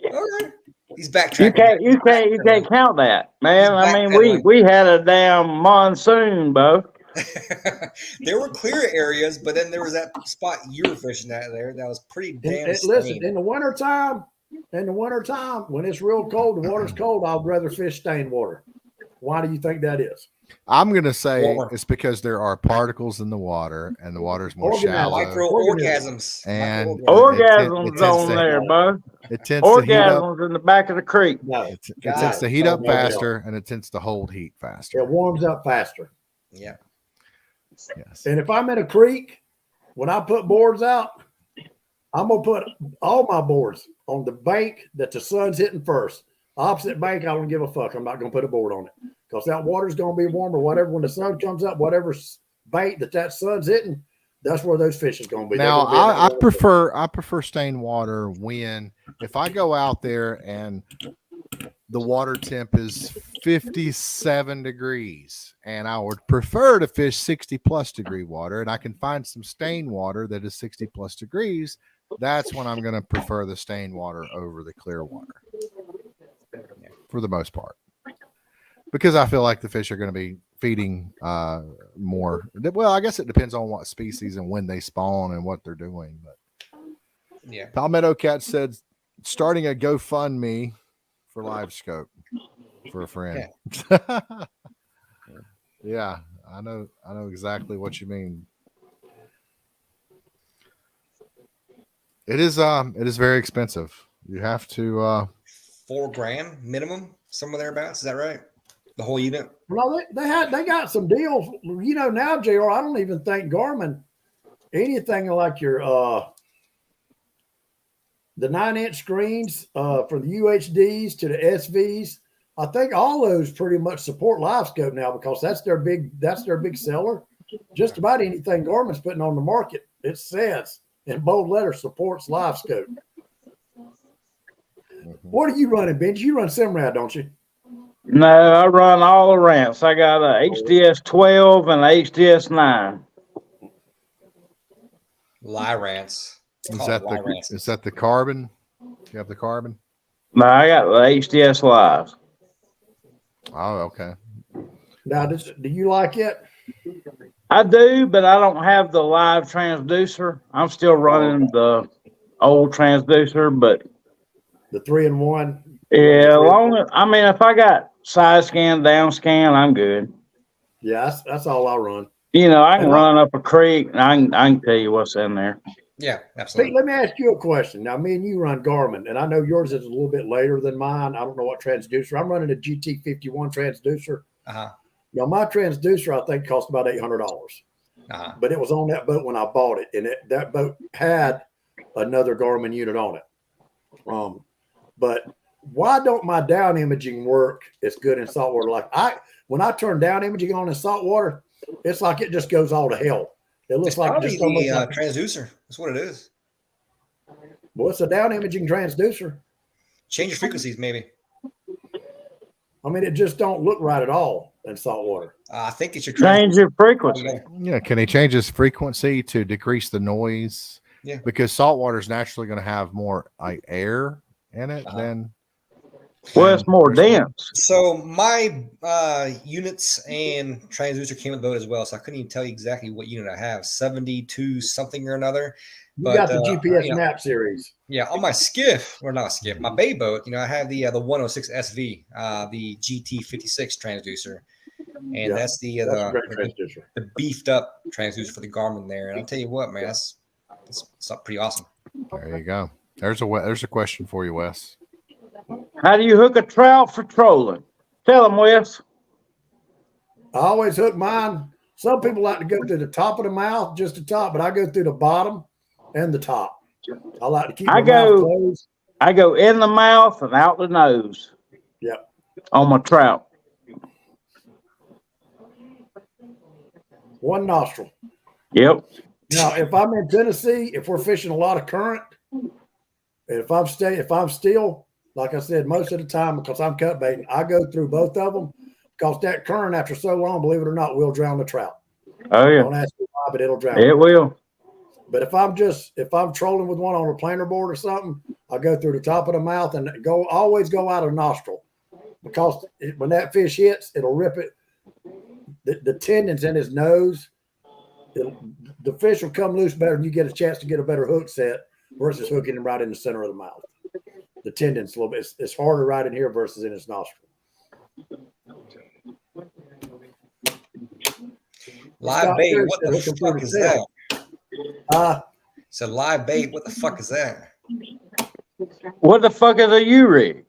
Okay. He's backtracking. you can't count that, man. He's I mean, backpedaling. we had a damn monsoon, Bo. There were clear areas, but then there was that spot you were fishing at there that was pretty damn listen, stained. in the wintertime, when it's real cold, the water's cold, I'd rather fish stained water. Why do you think that is? I'm gonna say Warmer. it's because there are particles in the water and the water's more Organisms. shallow. Microorganisms. And- Microorganisms. Orgasms tends on to- there, Bo. It tends to heat up. Orgasms in the back of the creek. No, It Got tends it. to heat up No deal. faster, and it tends to hold heat faster. it warms up faster. Yeah. Yes. And if I'm in a creek, when I put boards out, I'm gonna put all my boards on the bank that the sun's hitting first. Opposite bank, I don't give a fuck. I'm not gonna put a board on it because that water's gonna be warm or whatever. When the sun comes up, whatever bank that sun's hitting, that's where those fish is gonna be. They're Now, gonna be in that I water. prefer stained water when if I go out there and the water temp is 57 degrees, and I would prefer to fish 60 plus degree water, and I can find some stained water that is 60 plus degrees. That's when I'm going to prefer the stained water over the clear water for the most part, because I feel like the fish are going to be feeding more. Well, I guess it depends on what species and when they spawn and what they're doing. But Yeah. Palmetto Cat said starting a GoFundMe for Live Scope for a friend. Yeah, I know exactly what you mean. It is very expensive. You have to $4,000 minimum, somewhere thereabouts. Is that right? The whole unit. Well, they got some deals. You know, now, JR, I don't even think Garmin anything like your the 9-inch screens from the UHDs to the SVs I think all those pretty much support LiveScope now because that's their big seller. Just about anything Garmin's putting on the market, it says in bold letters supports LiveScope. What are you running, Benji? You run Simrad, don't you? No, I run all the ramps. I got a HDS 12 and a HDS 9. Lyrance. Is that the carbon? You have the carbon? No, I got the HDS Live. Oh, okay. Now, do you like it? I do, but I don't have the live transducer. I'm still running the old transducer, but The 3-in-1. yeah, if I got side scan, down scan, I'm good. Yeah, that's all I run. You know, I can run up a creek and I can tell you what's in there. Yeah, Pete, absolutely. let me ask you a question. Now, me and you run Garmin, and I know yours is a little bit later than mine. I don't know what transducer. I'm running a GT51 transducer. Uh-huh. Now, my transducer, I think, cost about $800. Uh-huh. But it was on that boat when I bought it, and that boat had another Garmin unit on it. But why don't my down imaging work as good in saltwater? When I turn down imaging on in saltwater, it's like it just goes all to hell. It looks It's like probably just almost the like, transducer. That's what it is. well, it's a down imaging transducer. Change your frequencies, maybe. I mean, it just don't look right at all in saltwater. I think it's your Change your frequency. Yeah, can he change his frequency to decrease the noise? Yeah. Because saltwater is naturally going to have more like air in it than. Well, it's more dense. So my units and transducer came with the boat as well, so I couldn't even tell you exactly what unit I have. 72 something or another. You got the GPS map series. Yeah, on my skiff, or not a skiff, my bay boat, I have the 106 SV, the GT56 transducer, and that's the transducer. The beefed up transducer for the Garmin there. And I'll tell you what, man, that's pretty awesome. There you go. There's a question for you, Wes. How do you hook a trout for trolling? Tell them, Wes. I always hook mine. Some people like to go through the top of the mouth, just the top, but I go through the bottom and the top. I like to keep my mouth closed. I go in the mouth and out the nose. Yep. On my trout. One nostril. Yep. Now, if I'm in Tennessee, if we're fishing a lot of current, if I'm still, like I said, most of the time, because I'm cut baiting, I go through both of them because that current, after so long, believe it or not, will drown the trout. Oh yeah. Don't ask me why, but it'll drown. It will. But if I'm trolling with one on a planer board or something, I go through the top of the mouth and always go out of the nostril, because when that fish hits, it'll rip it. The tendons in his nose, the fish will come loose better, and you get a chance to get a better hook set versus hooking him right in the center of the mouth. The tendons a little bit. It's harder right in here versus in his nostril. Live bait. What the fuck is that? It's a live bait. What the fuck is that? What the fuck is a U-rig?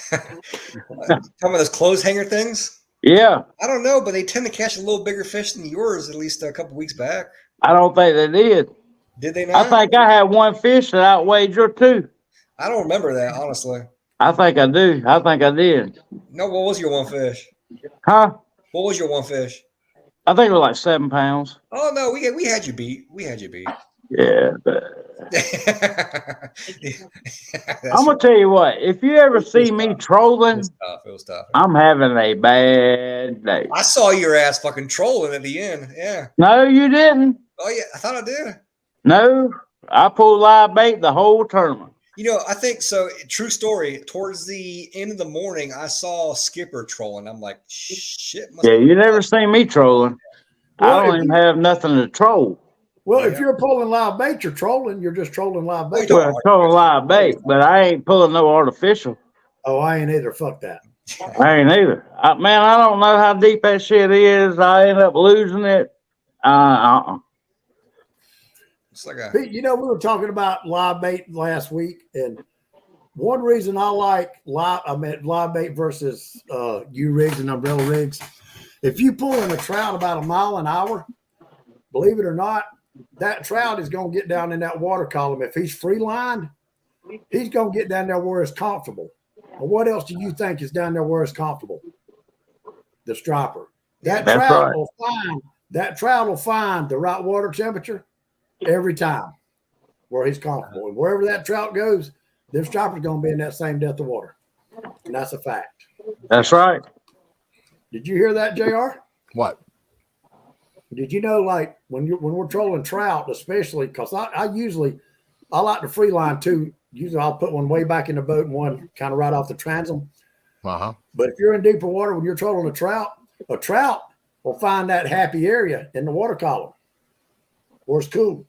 Some of those clothes hanger things? Yeah. I don't know, but they tend to catch a little bigger fish than yours, at least a couple weeks back. I don't think they did. Did they not? I think I had one fish that outweighed your two. I don't remember that, honestly. I think I do. I think I did. No, what was your one fish? Huh? What was your one fish? I think it was like 7 pounds. Oh no, we had you beat. We had you beat. Yeah. But I'm gonna right. tell you what. If you ever see me trolling, It was tough. I'm having a bad day. I saw your ass fucking trolling at the end. Yeah. No, you didn't. Oh yeah, I thought I did. No, I pulled live bait the whole tournament. I think so. True story. Towards the end of the morning, I saw Skipper trolling. I'm like, shit. Yeah, you never seen me trolling. Well, I don't even have nothing to troll. Well, if you're pulling live bait, you're trolling. You're just trolling live bait. Well, I'm trolling live bait, but I ain't pulling no artificial. Oh, I ain't either. Fuck that. I ain't either. Man, I don't know how deep that shit is. I end up losing it. It's like a Pete, we were talking about live bait last week, and one reason I like live bait versus U-rigs and umbrella rigs. If you pull in a trout about a mile an hour, believe it or not, that trout is going to get down in that water column. If he's free lined, he's going to get down there where it's comfortable. Or what else do you think is down there where it's comfortable? The striper. That That's trout right. will find the right water temperature every time where he's comfortable. And wherever that trout goes, this striper's going to be in that same depth of water. And that's a fact. That's right. Did you hear that, JR? What? Did you know, like when we're trolling trout, especially because I like to free line too. Usually I'll put one way back in the boat and one kind of right off the transom. Uh-huh. But if you're in deeper water when you're trolling a trout will find that happy area in the water column where it's cool.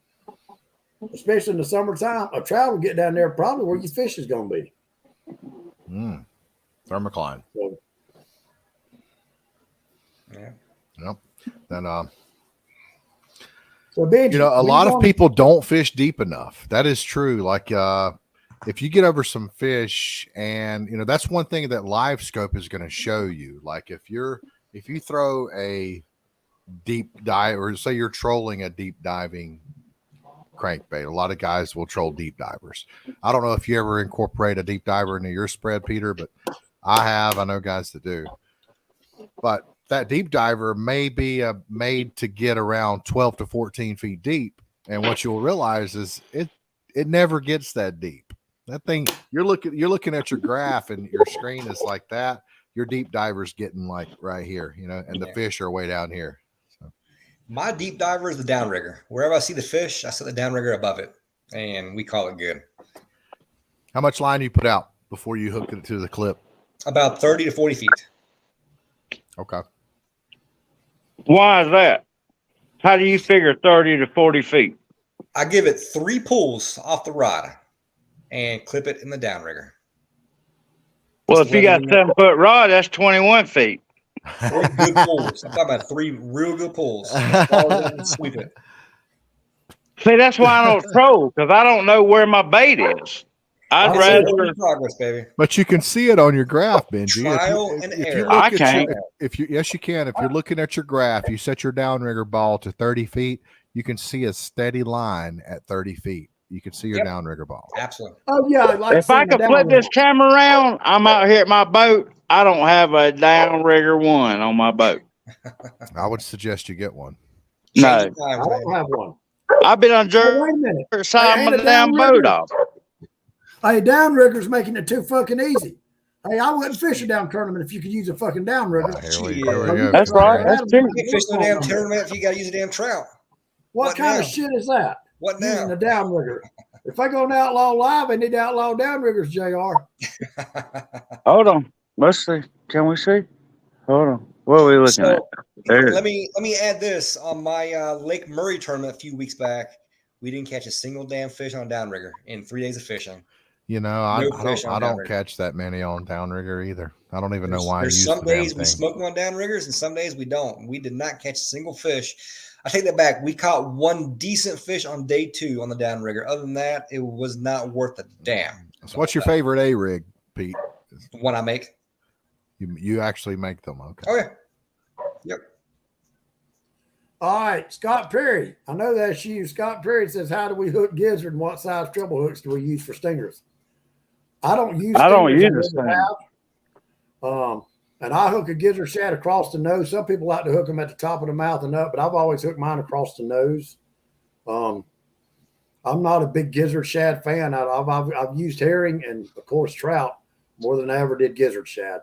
Especially in the summertime, a trout will get down there probably where your fish is going to be. Thermocline. So, Yeah. Yep. Then so Benji, you know, a when lot you of people don't fish deep enough. That is true. Like if you get over some fish, and you know, that's one thing that Live Scope is going to show you. Like if you throw a deep dive, or say you're trolling a deep diving crankbait, a lot of guys will troll deep divers. I don't know if you ever incorporate a deep diver into your spread, Peter, but I have. I know guys that do. But that deep diver may be made to get around 12 to 14 feet deep. And what you'll realize is it never gets that deep. That thing, you're looking at your graph and your screen is like that. Your deep diver's getting like right here, you know, and the fish are way down here. So. My deep diver is the downrigger. Wherever I see the fish, I set the downrigger above it, and we call it good. How much line do you put out before you hook it to the clip? About 30 to 40 feet. Okay. Why is that? How do you figure 30 to 40 feet? I give it 3 pulls off the rod and clip it in the downrigger. Well, Just if you got letting you know. 7-foot rod, that's 21 feet. 3 good pulls. I'm talking about 3 real good pulls. And sweep it. See, that's why I don't troll, because I don't know where my bait is. I'd It's a rather. work in progress, baby. But you can see it on your graph, Benji. Trial and If you error. look I at can't. yes, you can. If you're looking at your graph, you set your downrigger ball to 30 feet, you can see a steady line at 30 feet. You can see your Yep. downrigger ball. Absolutely. Oh yeah, I like If I seeing the could flip this downriver. camera around, I'm out here at my boat. I don't have a downrigger one on my boat. I would suggest you get one. No. Change the I times, don't baby. have one. I've been on Hey, Jersey wait a minute. side Hey, of ain't my a damn downrigger? boat off. Hey, downrigger's making it too fucking easy. Hey, I wouldn't fish a down tournament if you could use a fucking downrigger. Here we go. That's right. That's true. You can't fish no damn tournament if you got to use a damn trout. What kind now? of shit is that? What Using now? a downrigger. If I go to Outlaw Live, I need to outlaw downriggers, JR. Hold on. Let's see. Can we see? Hold on. What are we looking at? There. Let me add this. On my Lake Murray tournament a few weeks back, we didn't catch a single damn fish on a downrigger in 3 days of fishing. You know, No fish on I don't downrigger. catch that many on downrigger either. I don't even know why I There's use some the damn days we thing. smoke them on downriggers, and some days we don't. We did not catch a single fish. I take that back. We caught one decent fish on day 2 on the downrigger. Other than that, it was not worth a damn. So what's your favorite A rig, Pete? One I make. You actually make them, okay? Oh yeah. Yep. All right, Scott Perry. I know that's you. Scott Perry says, "How do we hook gizzard and what size treble hooks do we use for stingers?" I don't use. I don't stingers, use never the have. And I hook a gizzard shad across the nose. Some people like to hook them at the top of the mouth and up, but I've always hooked mine across the nose. I'm not a big gizzard shad fan. I've used herring and of course trout more than I ever did gizzard shad.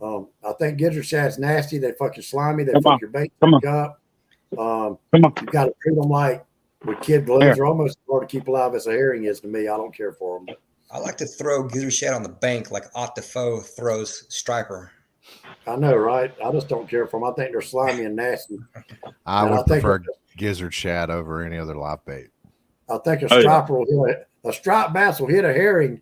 I think gizzard shad's nasty. They fucking slimy. They fuck your bait Come on. up. Come on. You got to treat them like with kid gloves. They're almost as hard to keep alive as a herring is to me. I don't care for them. I like to throw gizzard shad on the bank like Ott Defoe throws striper. I know, right? I just don't care for them. I think they're slimy and nasty. I And would think prefer gizzard shad over any other live bait. I think a Oh, yeah. striper will hit a striped bass will hit a herring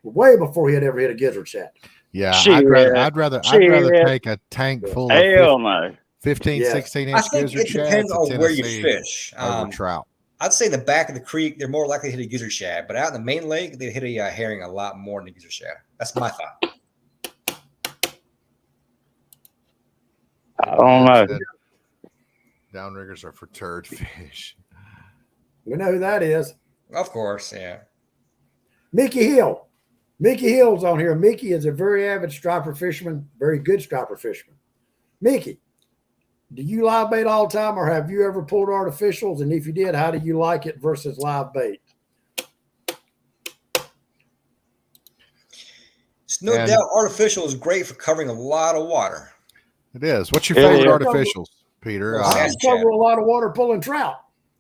way before he'd ever hit a gizzard shad. Yeah, Shit. I'd rather Shit. take a tank full of Hell no. 15, Yeah. 16 I inch think gizzard it shad depends to on where you Tennessee fish. over trout. I'd say the back of the creek, they're more likely to hit a gizzard shad, but out in the main lake, they hit a herring a lot more than a gizzard shad. That's my thought. I don't know. Downriggers are for turd fish. We know who that is. Of course, yeah. Mickey Hill. Mickey Hill's on here. Mickey is a very avid striper fisherman, very good striper fisherman. Mickey, do you live bait all the time, or have you ever pulled artificials? And if you did, how do you like it versus live bait? It's no doubt artificial is great for covering a lot of water. It is. What's your Yeah, favorite yeah. artificials, Peter? Well, I Sassy cover Shad. a lot of water pulling trout.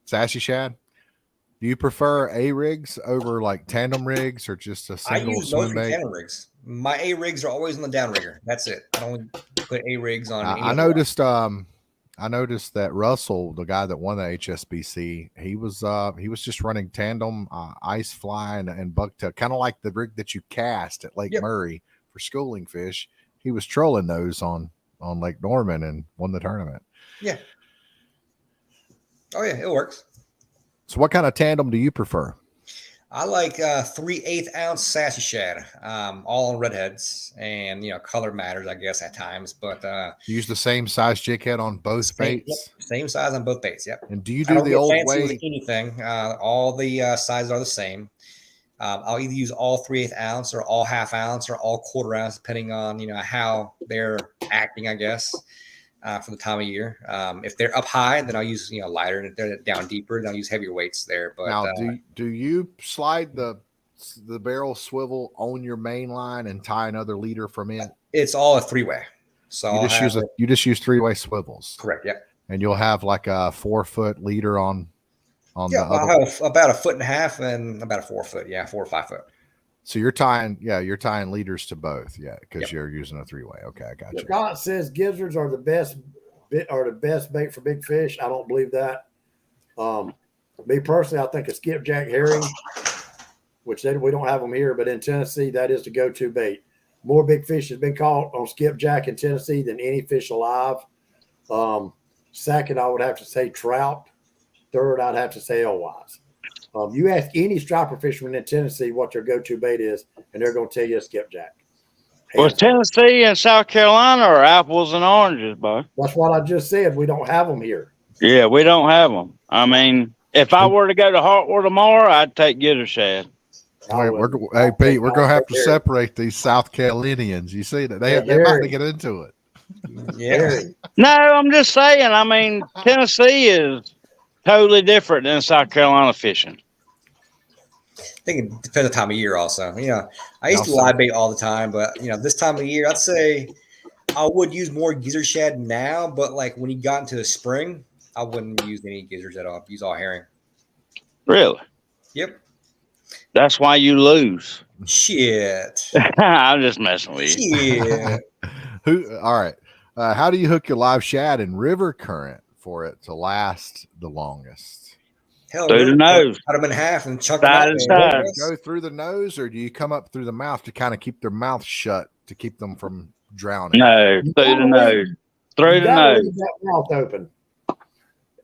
Sassy shad. Do you prefer A rigs over like tandem rigs or just a I single use those swim for bait? tandem rigs. My A rigs are always on the downrigger. That's it. I don't put A rigs on. any I other noticed. I noticed that Russell, the guy that won the HSBC, he was just running tandem ice fly and bucktail, kind of like the rig that you cast at Lake Yep. Murray for schooling fish. He was trolling those on Lake Norman and won the tournament. Yeah. Oh yeah, it works. So, what kind of tandem do you prefer? I like 3/8 ounce sassy shad, all on redheads, and color matters, I guess, at times. But You use the same size jig head on both same, baits, same size on both baits. Yep. and do you I do don't the get old fancy with way? anything. All the sizes are the same. I'll either use all 3/8 ounce or all half ounce or all quarter ounce, depending on how they're acting, I guess, for the time of year. If they're up high, then I'll use lighter, and if they're down deeper, then I'll use heavier weights there. But Now, do you slide the barrel swivel on your main line and tie another leader from it? it's all a 3-way. So You I'll just have use 3-way swivels, correct. Yeah. and you'll have like a 4-foot leader on Yeah, the well, other. I have about 1.5 feet and about a 4 foot. Yeah, 4 or 5 foot. So you're tying leaders to both, because Yep. you're using a 3-way. Okay, I got you. Scott says gizzards are the best bait for big fish. I don't believe that. Me personally, I think a skipjack herring, which we don't have them here, but in Tennessee, that is the go-to bait. More big fish has been caught on skipjack in Tennessee than any fish alive. Second, I would have to say trout. Third, I'd have to say alewives. You ask any striper fisherman in Tennessee what their go-to bait is, and they're going to tell you a skipjack. Was Tennessee and South Carolina or apples and oranges, bud? That's what I just said. We don't have them here. Yeah, we don't have them. I mean, if I were to go to Hartwell tomorrow, I'd take gizzard shad. Hey, Pete, we're gonna have to separate these South Carolinians. You see that they're about to get into it. Yeah. No, I'm just saying. I mean, Tennessee is totally different than South Carolina fishing. I think it depends on the time of year also. I used to Also- live bait all the time, but this time of year, I'd say I would use more gizzard shad now, but like when you got into the spring, I wouldn't use any gizzards at all. I'd use all herring. Really? Yep. That's why you lose. Shit. I'm just messing with you. Shit. All right. How do you hook your live shad in river current for it to last the longest? Hell, Through the nose. Cut them in half and chuck Side them and out side. there. Go through the nose, or do you come up through the mouth to kind of keep their mouth shut to keep them from drowning? No, through the nose. Through You the gotta nose. leave that mouth open.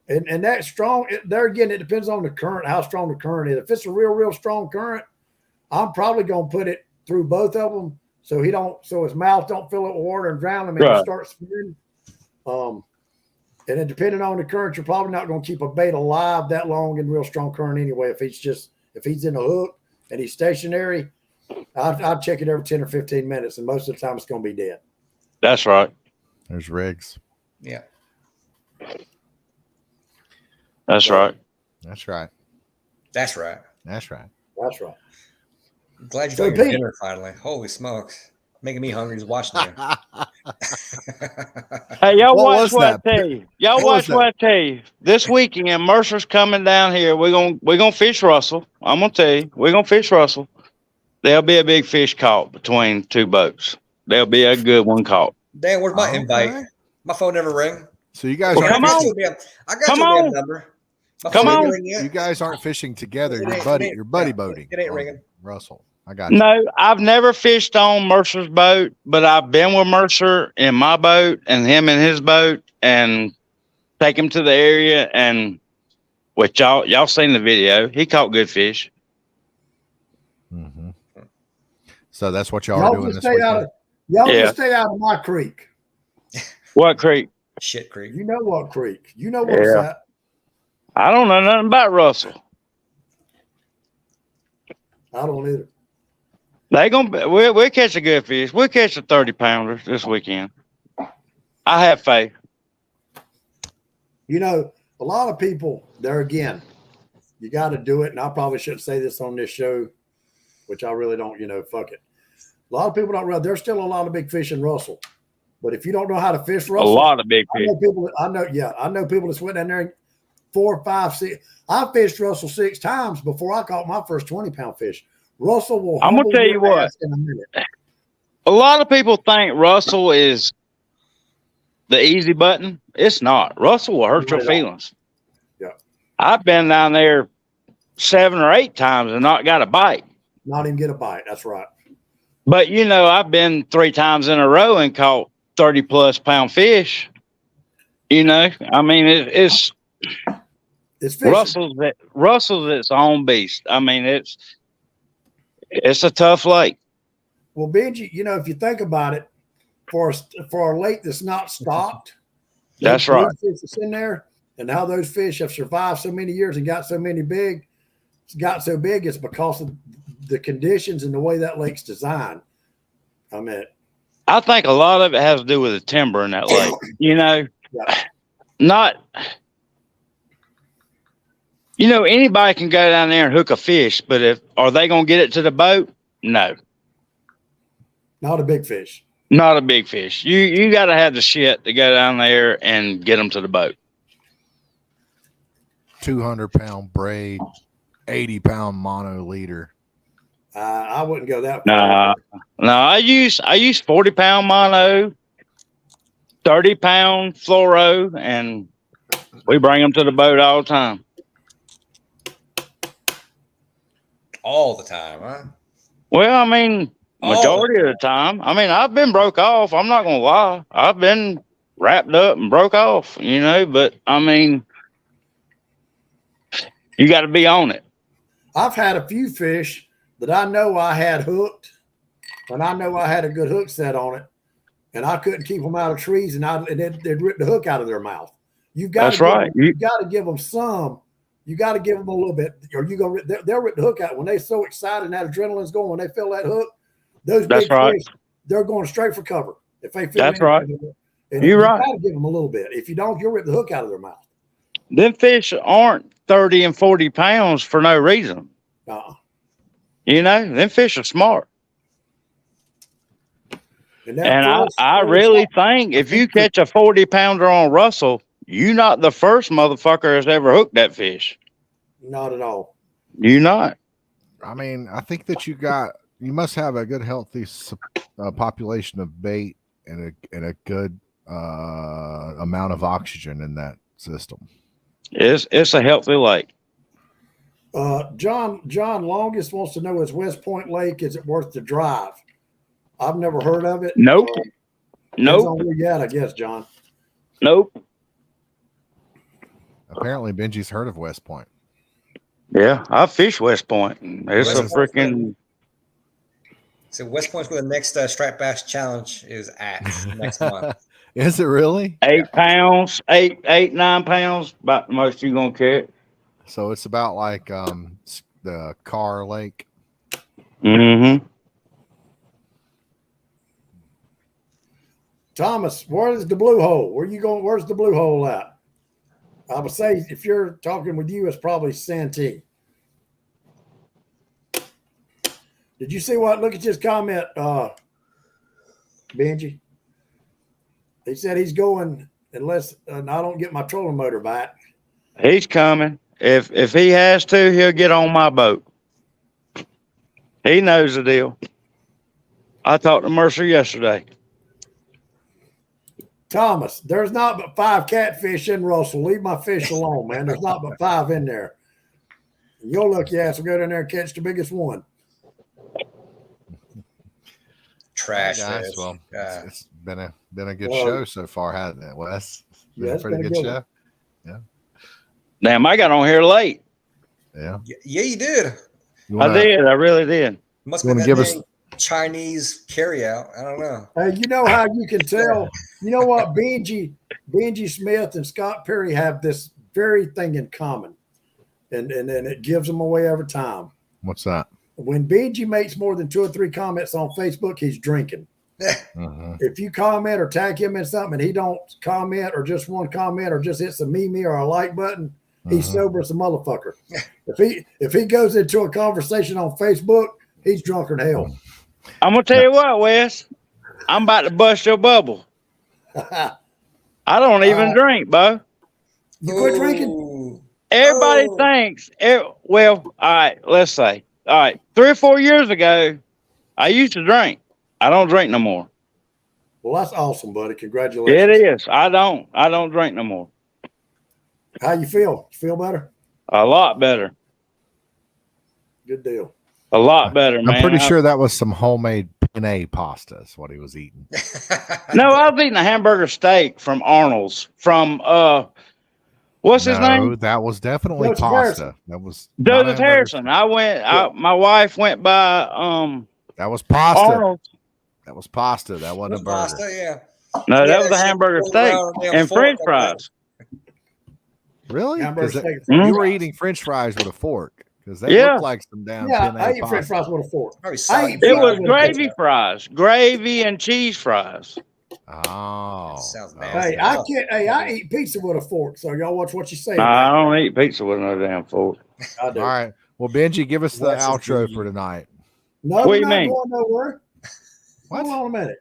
And that strong, there again, it depends on the current, how strong the current is. If it's a real strong current, I'm probably gonna put it through both of them so his mouth don't fill it with water and drown him and Right. he starts spinning. And then depending on the current, you're probably not gonna keep a bait alive that long in real strong current anyway. If he's in a hook and he's stationary, I'll check it every 10 or 15 minutes, and most of the time it's gonna be dead. That's right. There's rigs. Yeah. That's right. That's right. That's right. That's right. That's right. I'm glad you So, got your Pete- dinner finally. Holy smokes. Making me hungry just watching you. Hey, y'all What watch was what I that? tell you. Y'all What watch was what I tell you. This weekend, Mercer's coming down here. We're gonna fish Russell. I'm gonna tell you, we're gonna fish Russell. There'll be a big fish caught between two boats. There'll be a good one caught. Dan, where's my Okay. invite? My phone never ring. So you guys Well, aren't come on. I got Come your on. damn number. My Come phone ain't on. ring yet. you guys aren't fishing together. It You're ain't- buddy. it ain't- You're buddy yeah, boating. it ain't on ringing. Russell. I got you. No, I've never fished on Mercer's boat, but I've been with Mercer in my boat and him in his boat and take him to the area and which y'all seen the video. He caught good fish. Mm-hmm. So that's what y'all Y'all are doing just this stay out weekend. of y'all Yeah. just stay out of my creek. What creek? Shit Creek. You know what creek? You know where it's Yeah. at. I don't know nothing about Russell. I don't either. We'll catch a good fish. We'll catch a 30-pounder this weekend. I have faith. You know, a lot of people there again, you got to do it. And I probably shouldn't say this on this show, which I really don't, fuck it. A lot of people don't realize there's still a lot of big fish in Russell. But if you don't know how to fish Russell, A lot of big fish. I know people that's went down there 4, 5, 6. I fished Russell 6 times before I caught my first 20-pound fish. Russell will. I'm gonna tell you what. In a minute. A lot of people think Russell is the easy button. It's not. Russell will hurt your feelings. Yeah. I've been down there 7 or 8 times and not got a bite. Not even get a bite. That's right. But I've been 3 times in a row and caught 30+ pound fish. I mean, it's fishing. Russell's its own beast. I mean, it's a tough lake. Well, Benji, if you think about it, for a lake that's not stocked, that's right. Fish that's in there, and how those fish have survived so many years and got so big, it's because of the conditions and the way that lake's designed. I mean, I think a lot of it has to do with the timber in that lake. Yeah. Anybody can go down there and hook a fish, but are they going to get it to the boat? No. Not a big fish. Not a big fish. You got to have the shit to go down there and get them to the boat. 200-pound braid, 80-pound mono leader. I wouldn't go that far. No, I use 40-pound mono, 30-pound fluoro, and we bring them to the boat all the time. All the time, huh? Well, I mean, majority of the time. I mean, I've been broke off. I'm not gonna lie. I've been wrapped up and broke off. But I mean, you got to be on it. I've had a few fish that I know I had hooked, and I know I had a good hook set on it, and I couldn't keep them out of trees, and they'd rip the hook out of their mouth. You got to give them some. You got to give them a little bit, or they'll rip the hook out when they're so excited and that adrenaline's going. When they feel that hook, those big fish, they're going straight for cover. If they feel that's right. And you're right. You got to give them a little bit. If you don't, you'll rip the hook out of their mouth. Them fish aren't 30 and 40 pounds for no reason. Them fish are smart. And I really think if you catch a 40-pounder on Russell, you're not the first motherfucker that's ever hooked that fish. Not at all. You're not. I mean, I think that you must have a good, healthy population of bait and a good amount of oxygen in that system. It's a healthy lake. John Longest wants to know, is West Point Lake, is it worth the drive? I've never heard of it. Nope. Nope. Yeah, I guess, John. Nope. Apparently, Benji's heard of West Point. Yeah, I fish West Point. It's a freaking. So West Point's where the next Striped Bass Challenge is at next month. Is it really? 8 pounds, 9 pounds, about the most you're gonna catch. So it's about like the Carr Lake. Mm-hmm. Thomas, where's the blue hole? Where you going? Where's the blue hole at? I would say if you're talking with you, it's probably Santee. Did you see what? Look at his comment, Benji. He said he's going unless I don't get my trolling motor back. He's coming. If he has to, he'll get on my boat. He knows the deal. I talked to Mercer yesterday. Thomas, there's not but 5 catfish in Russell. Leave my fish alone, man. There's not but 5 in there. Your lucky ass will go down there and catch the biggest one. Trash. Guys, well, it's been a good show so far, hasn't it, Wes? Yeah, it's been a pretty good show. Yeah. Damn, I got on here late. Yeah. Yeah, you did. I did. I really did. Must be give us Chinese carryout. I don't know. Hey, you know how you can tell? You know what? Benji Smith and Scott Perry have this very thing in common, and it gives them away every time. What's that? when Benji makes more than 2 or 3 comments on Facebook, he's drinking. Mhm. If you comment or tag him in something and he don't comment or just one comment or just hits a me or a like button, he's Mhm. sober as a motherfucker. If he goes into a conversation on Facebook, he's drunker than hell. I'm gonna tell you what, Wes. I'm about to bust your bubble. I don't even drink, Bo. You quit drinking? Ooh. Everybody Oh. thinks. Well, all right. Let's say, all right, 3 or 4 years ago, I used to drink. I don't drink no more. Well, that's awesome, buddy. Congratulations. It is. I don't drink no more. How you feel? You feel better? A lot better. Good deal. A lot better, man. I'm pretty sure that was some homemade penne pasta. Is what he was eating. No, I was eating a hamburger steak from Arnold's. From what's his name? No, that was definitely Joseph pasta. Harrison. That was not a Joseph hamburger Harrison. My wife went by That was pasta. Arnold's. That was pasta. That wasn't a burger. Pasta, yeah. No, Yeah, that was a that shit hamburger rolled steak around on a and fork French like fries. Really? Hamburger 'Cause steak. Mhm. you were eating French fries with a fork because they Yeah. look like some damn Yeah, penne I eat pasta. French fries with a fork. Probably I soggy ate It fries was with a gravy fork. fries, gravy and cheese fries. Oh, Sounds okay. nasty. Hey, I can't. Hey, I eat pizza with a fork. So y'all watch what you say. I don't eat pizza with no damn fork. I do. All right. Well, Benji, give us the What's his outro name? for tonight. No, What we're do you not mean? going nowhere. What? Hold on a minute.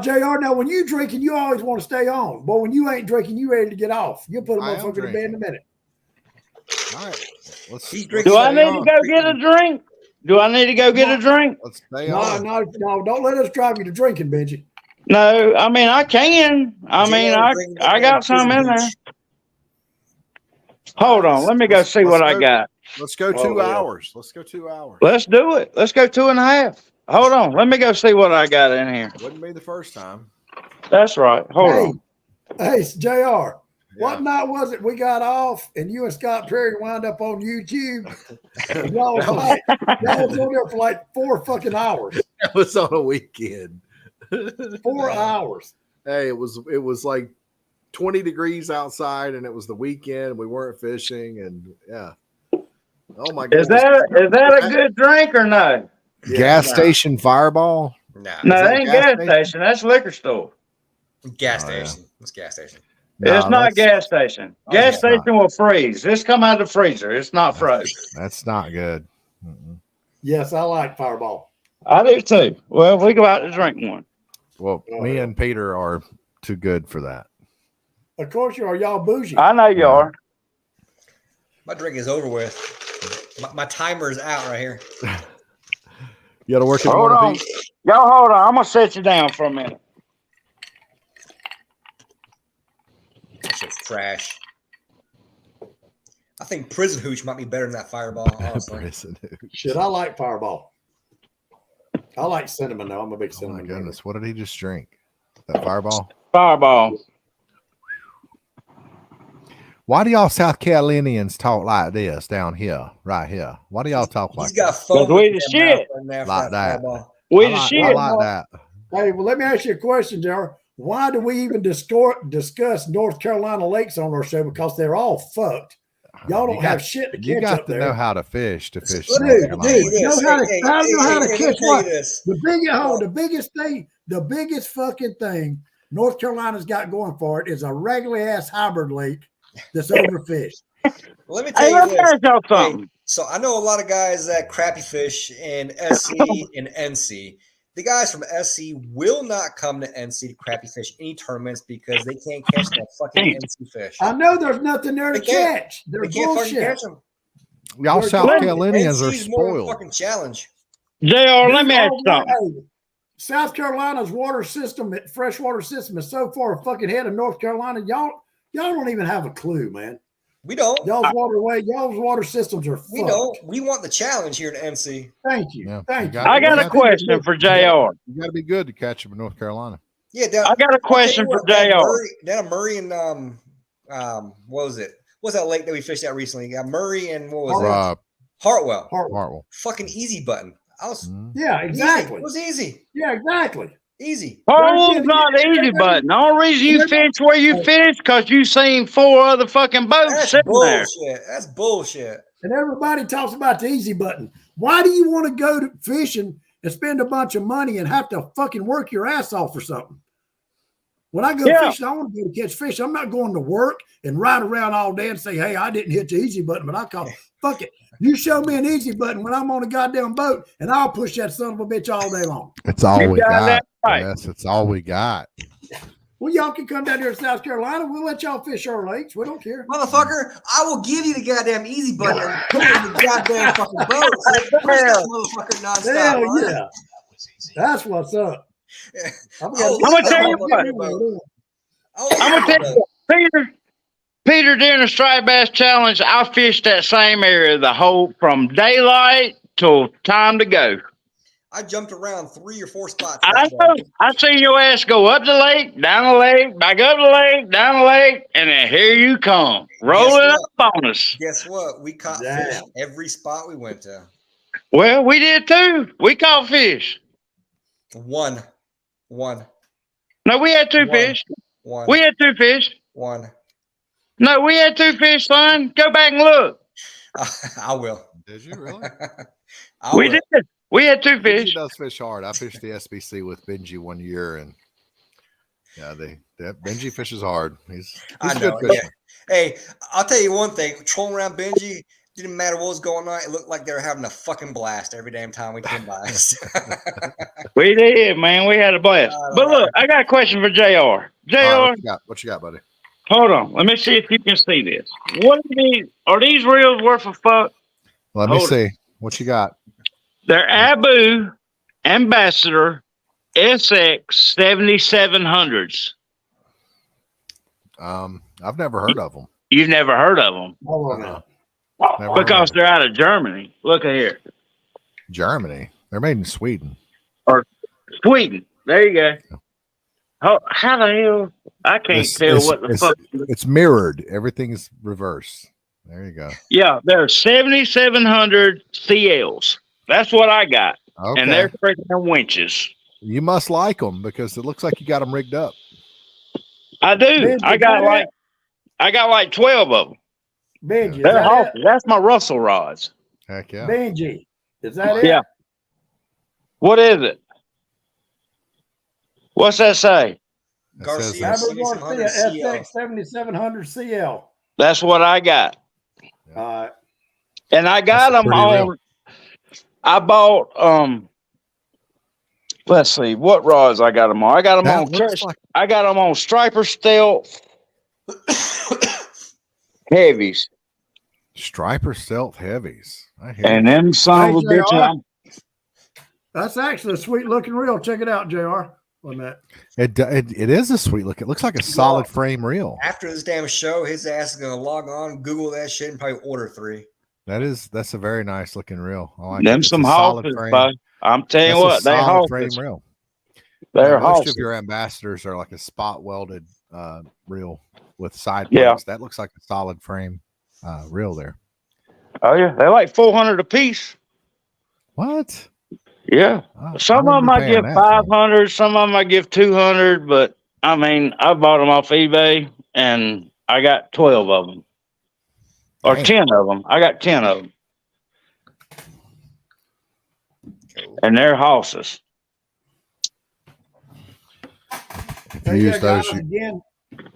JR, now when you drinking, you always want to stay on. But when you ain't drinking, you ready to get off. You put a I am motherfucker to bed in a minute. All right. Let's, He's let's drinking Do I stay need to on. go get a drink? Do I need to go get a drink? Let's stay No, on. no, don't let us drive you to drinking, Benji. No, I mean I can. I mean I got some in there. Hold on, let me go see what I got. Let's go Oh, 2 yeah. hours. Let's go 2 hours. Let's do it. Let's go 2.5. Hold on, let me go see what I got in here. Wouldn't be the first time. That's right. Hold on. Hey, JR, what Yeah. night was it we got off and you and Scott Perry wound up on YouTube? And y'all was, That was- like, y'all was on there for like 4 fucking hours. That was on a weekend. 4 hours. Hey, it was like 20 degrees outside, and it was the weekend. We weren't fishing, and yeah. Oh my god. Is that a good drink or no? gas Yeah. station Fireball? Nah. No, that it ain't gas gas station? station. That's liquor store. Gas Oh, yeah. station. It's gas station. No, It's not that's- gas station. Oh, Gas it's not. station will freeze. This come out of the freezer. It's not frozen. That's not good. Mm-mm. Yes, I like Fireball. I do too. Well, we go out to drink one. Well, Oh, me yeah. and Peter are too good for that. Of course you are. Y'all bougie. I know you are. My drink is over with. My timer is out right here. You got to work in the Hold morning, on. Pete? Y'all hold on. I'm gonna set you down for a minute. That shit's trash. I think Prison Hooch might be better than that Fireball, honestly. Prison. Shit, I like Fireball. I like cinnamon though. I'm a big Oh my cinnamon. guy. goodness. What did he just drink? That Fireball? Fireball. Why do y'all South Carolinians talk like this down here, right here? Why do y'all talk like He's got that? foam we in the his shit. mouth right now for Like that. Fireball. We I the like, shit. I like that. Hey, well, let me ask you a question, Jar. Why do we even discuss North Carolina lakes on our show? Because they're all fucked. Y'all don't You got- have shit to You catch got up to there. know how to fish to fish. Let North me Dude, Carolina. tell you dude, this. know how to- Hey, I know how to let me catch tell you what? this. The biggest thing, the biggest fucking thing North Carolina's got going for it is a regular ass hybrid lake that's overfished. Let me tell Hey, you let me this. ask y'all something. So I know a lot of guys that crappy fish in SC and NC. The guys from SC will not come to NC to crappy fish any tournaments because they can't catch that fucking NC fish. I know there's nothing there to They can't. catch. They They're can't fucking bullshit. catch them. Y'all They're South good. Carolinians are NC's more of a spoiled. fucking challenge. JR, let me ask you something. Hey, South Carolina's water system, freshwater system, is so far fucking ahead of North Carolina. Y'all don't even have a clue, man. We don't. Y'all's water systems are fucked. We don't. We want the challenge here in NC. Thank you. Yeah, Thank you you. got- I got you a question for JR. You got to be good to catch them in North Carolina. Yeah, down, I got a question for JR. Down at Murray and what was it? What's that lake that we fished at recently? You got Murray and what was it? Hartwell. Hartwell. Fucking easy button. I was Mhm. Yeah, easy. exactly. It was easy. Yeah, exactly. Easy. Hartwell's not the easy button. The only reason you fish where you fish because you seen 4 other fucking boats That's sitting there. bullshit. That's bullshit. And everybody talks about the easy button. Why do you want to go to fishing and spend a bunch of money and have to fucking work your ass off for something? When I go fishing, I want to go to catch fish. I'm not going to work and ride around all day and say, hey, I didn't hit the easy button, but I call fuck it. You show me an easy button when I'm on a goddamn boat, and I'll push that son of a bitch all day long. It's all we got. that right. Yes, it's all we got. Well, y'all can come down here to South Carolina. We'll let y'all fish our lakes. We don't care. Motherfucker, I will give you the goddamn easy button and put it in the goddamn fucking boat. So push that motherfucker nonstop. Hell right? yeah. That's what's up. I'm gonna tell you what. I'm gonna tell you, Peter, during the striped bass challenge, I fished that same area the whole from daylight till time to go. I jumped around 3 or 4 spots. I know. I seen your ass go up the lake, down the lake, back up the lake, down the lake, and then here you come, rolling up on us. Guess what? We caught fish every spot we went to. Well, we did too. We caught fish. One. No, we had 2 fish. One. We had 2 fish. One. No, we had 2 fish, son. Go back and look. I will. Did you really? We did. We had 2 Benji fish. does fish hard. I fished the SBC with Benji one year, and yeah, Benji fishes hard. He's I a know. good fisher. Yeah. Hey, I'll tell you one thing. Trolling around Benji, didn't matter what was going on. It looked like they were having a fucking blast every damn time we came by. We did, man. We had a blast. But look, I got a question for JR. JR, All right, what you got, buddy? hold on. Let me see if you can see this. What are these reels worth of fuck? Let me see. What you got? They're Abu Ambassador SX 7700s. I've never heard of them. You've never heard of them Never because heard of they're out of Germany. Look at here. Germany. They're made in Sweden. Sweden. There you go. How the hell? I can't tell what the fuck. It's mirrored. Everything is reverse. There you go. Yeah, they're 7700 CLs. That's what I got. Okay. And they're freaking winches. You must like them because it looks like you got them rigged up. I do. Benji, I got like 12 of them. Benji, is They're that awesome. it? That's my Russell rods. Heck yeah. Benji, is that it? Yeah. What is it? What's that say? It Garcia says Abu Garcia 7700 CL. SX 7700 CL. That's what I got. All right. And I got That's them pretty on. real. I bought let's see what rods I got them on. I got them That on. looks like- I got them on Striper Stealth heavies, Striper Stealth heavies. I hear and you. them son of a Hey, bitch. JR. That's actually a sweet looking reel. Check it out, JR. On that. It is a sweet look. It looks like a solid frame reel. After this damn show, his ass is gonna log on, Google that shit, and probably order 3. That's a very nice looking reel. I like Them it. It's some a solid hosses, frame. bud. I'm telling you That's what, a they solid frame hosses. reel. They're Most hosses. of your ambassadors are like a spot welded reel with side Yeah. plates. That looks like a solid frame reel there. Oh yeah, they're like 400 a piece. What? Yeah. Oh, Some I of them wouldn't I be paying give that for 500, some of them I give 200, but I mean, I bought them off eBay and I got 12 of them or Damn. 10 of them. I got 10 of them. And they're hosses. If you Hey, use yeah, those, guys, again,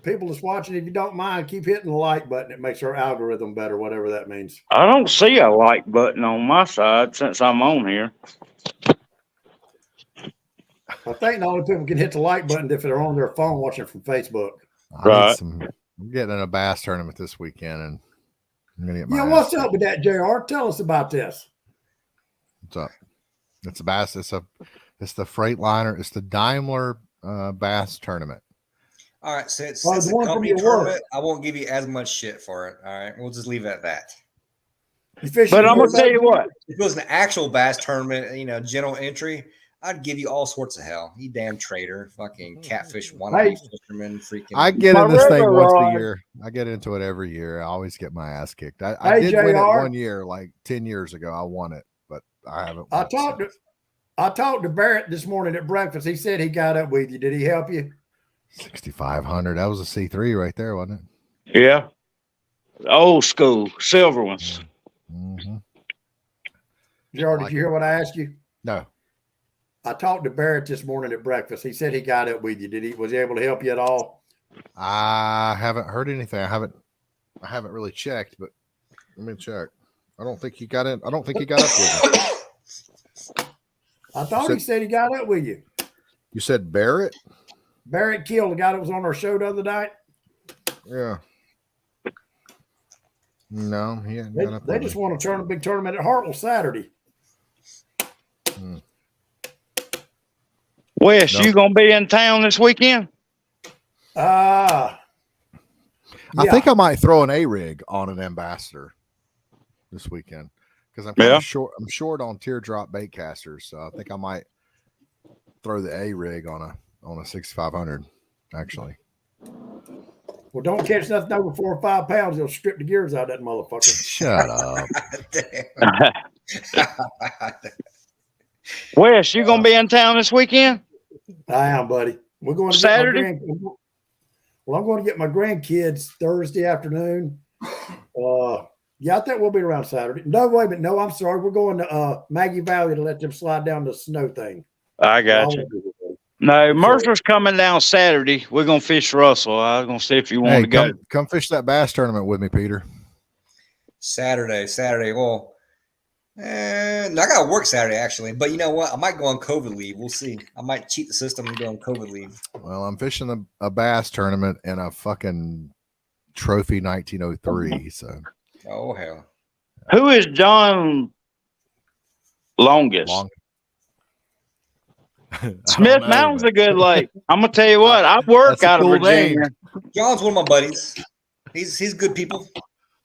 people that's watching, if you don't mind, keep hitting the like button. It makes our algorithm better, whatever that means. I don't see a like button on my side since I'm on here. I think the only people can hit the like button if they're on their phone watching from Facebook. I'm getting in a bass tournament this weekend, and I'm gonna get my. Yeah, what's up with that, JR? Tell us about this. What's up? It's a bass. It's the Freightliner. It's the Daimler bass tournament. All right, since Well, it's the a one from company your work. tournament, I won't give you as much shit for it. All right, we'll just leave it at that. You fishing But I'm for gonna tell you what. If it was an actual bass tournament, general entry, I'd give you all sorts of hell. You damn traitor, fucking catfish wannabe fisherman, freaking. I get My in this thing regular once a rod. year. I get into it every year. I always get my ass kicked. I Hey, did win it JR. one year, like 10 years ago. I won it, but I haven't. I won it talked to Barrett this morning at breakfast. He said he got up with you. Did he help you? 6,500. That was a C3 right there, wasn't it? Yeah. Old school silver ones. Mm-hmm. Gerald, like did you hear what I asked you? No. I talked to Barrett this morning at breakfast. He said he got up with you. Was he able to help you at all? I haven't heard anything. I haven't really checked, but let me check. I don't think he got in. I don't think he got up with me. I thought he said he got up with you. You said Barrett? Barrett killed the guy that was on our show the other night. Yeah. No, he ain't They, got up they with just me. want to turn a big tournament at Hartwell Saturday. Wes, No. you gonna be in town this weekend? I think I might throw an A-rig on an Ambassador this weekend because I'm kind Yeah. of short. I'm short on teardrop bait casters, so I think I might throw the A-rig on a 6500. Actually, Well, don't catch nothing over 4 or 5 pounds. They'll strip the gears out of that motherfucker. shut up. Wes, you gonna be in town this weekend? I am, buddy. We're going to Saturday? Get my well, I'm going to get my grandkids Thursday afternoon. Yeah, I think we'll be around Saturday. No, wait a minute. No, I'm sorry. We're going to Maggie Valley to let them slide down the snow thing. I got you. No, Mercer's coming down Saturday. We're gonna fish Russell. I was gonna see if you want Hey, to go. come fish that bass tournament with me, Peter. Saturday. Well, I got to work Saturday actually, but you know what? I might go on COVID leave. We'll see. I might cheat the system and go on COVID leave. Well, I'm fishing a bass tournament in a fucking trophy 1903. So Oh hell! Who is John Longest? Smith Mountain's a good lake. I'm gonna tell you what. I work That's a out of cool Virginia. name. John's one of my buddies. He's good people.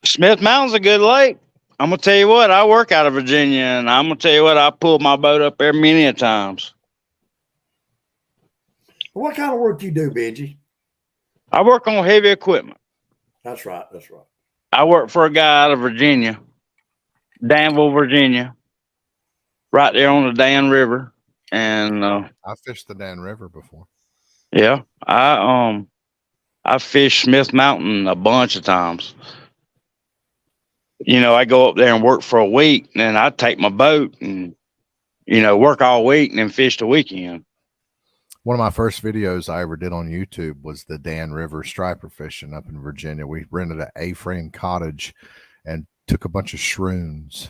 Smith Mountain's a good lake. I'm gonna tell you what. I work out of Virginia, and I'm gonna tell you what. I pulled my boat up there many a times. What kind of work do you do, Benji? I work on heavy equipment. That's right. That's right. I work for a guy out of Virginia, Danville, Virginia, right there on the Dan River. And I fished the Dan River before. yeah, I fished Smith Mountain a bunch of times. You know, I go up there and work for a week, and then I take my boat and, you know, work all week and then fish the weekend. One of my first videos I ever did on YouTube was the Dan River striper fishing up in Virginia. We rented an A-frame cottage and took a bunch of shrooms.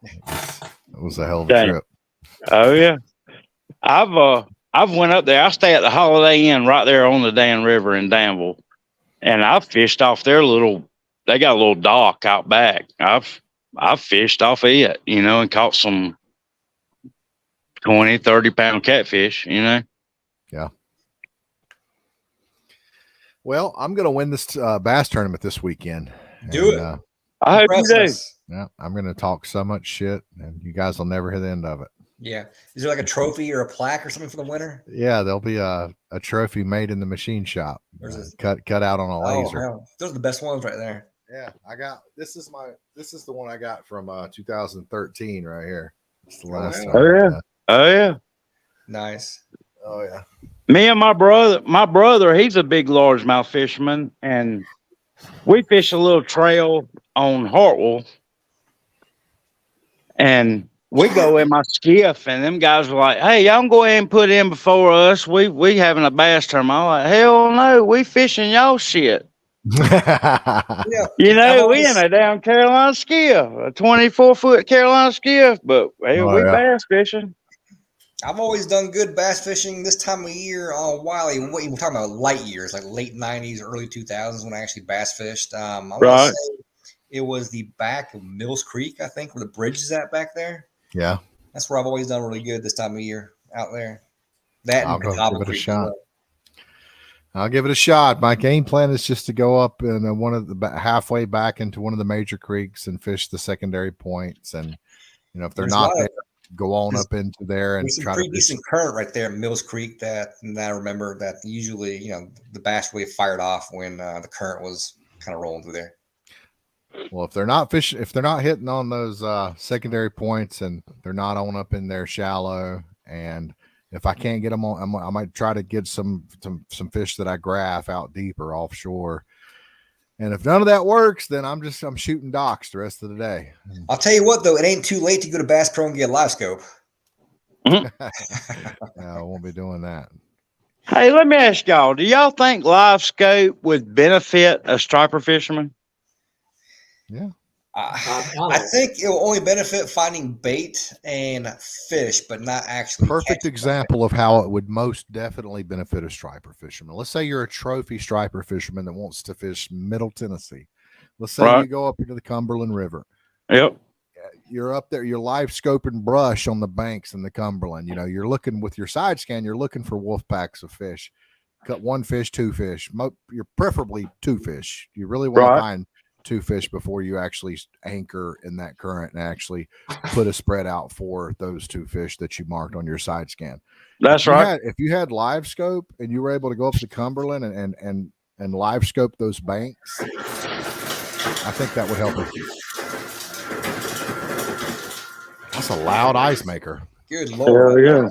It was a hell of a Dang. trip. Oh yeah, I've went up there. I stay at the Holiday Inn right there on the Dan River in Danville, and I've fished off their little. They got a little dock out back. I've fished off it, you know, and caught some 20-30 pound catfish, you know. Yeah. Well, I'm going to win this bass tournament this weekend. Do And, it. I hope you Impress do. us. Yeah, I'm going to talk so much shit, and you guys will never hear the end of it. Yeah. Is there like a trophy or a plaque or something for the winner? Yeah, there'll be a trophy made in the machine shop, Where's this? cut out on a Oh, laser. hell. Those are the best ones right there. Yeah, I got this is the one I got from 2013 right here. It's the last wow. time. Oh, yeah. Oh yeah. Nice. Oh yeah. Me and my brother, he's a big largemouth fisherman, and we fish a little trail on Hartwell, and we go in my skiff, and them guys were like, "Hey, y'all can go ahead and put in before us. We having a bass tournament." I'm like, "Hell no, we fishing y'all shit." Yeah. You know, I've we in always- a down Carolina skiff, a 24-foot Carolina skiff, but hey, Oh, we yeah. bass fishing. I've always done good bass fishing this time of year on Wiley. We're talking about light years, like late 90s, early 2000s when I actually bass fished. I want Right. to say it was the back of Mills Creek, I think, where the bridge is at back there. Yeah, That's where I've always done really good this time of year out there. That I'll and go Catawba give it a Creek as shot. well. I'll give it a shot. My game plan is just to go up in one of the halfway back into one of the major creeks and fish the secondary points, and you know if they're There's a not lot of- there, go on there's- up into there and There's some try to pretty fish. decent current right there at Mills Creek that I remember that usually, you know, the bass really fired off when the current was kind of rolling through there. Well, if they're not fishing, if they're not hitting on those secondary points, and they're not on up in there shallow, and if I can't get them on, I might try to get some fish that I graph out deeper offshore, And if none of that works, then I'm shooting docks the rest of the day. I'll tell you what, though, it ain't too late to go to Bass Pro and get a live scope. No, I won't be doing that. Hey, let me ask y'all, do y'all think live scope would benefit a striper fisherman? Yeah. I think it will only benefit finding bait and fish, but not actually. Perfect example of how it would most definitely benefit a striper fisherman. Let's say you're a trophy striper fisherman that wants to fish Middle Tennessee. Let's say Right. you go up into the Cumberland River. Yep. You're up there, you're live scoping brush on the banks in the Cumberland. You know, you're looking with your side scan, you're looking for wolf packs of fish. Cut one fish, two fish. You're preferably two fish. You really want Right. to find two fish before you actually anchor in that current and actually put a spread out for those two fish that you marked on your side scan. That's right. If you had live scope and you were able to go up to Cumberland and live scope those banks, I think that would help us. That's a loud ice maker. Good There Lord. we go.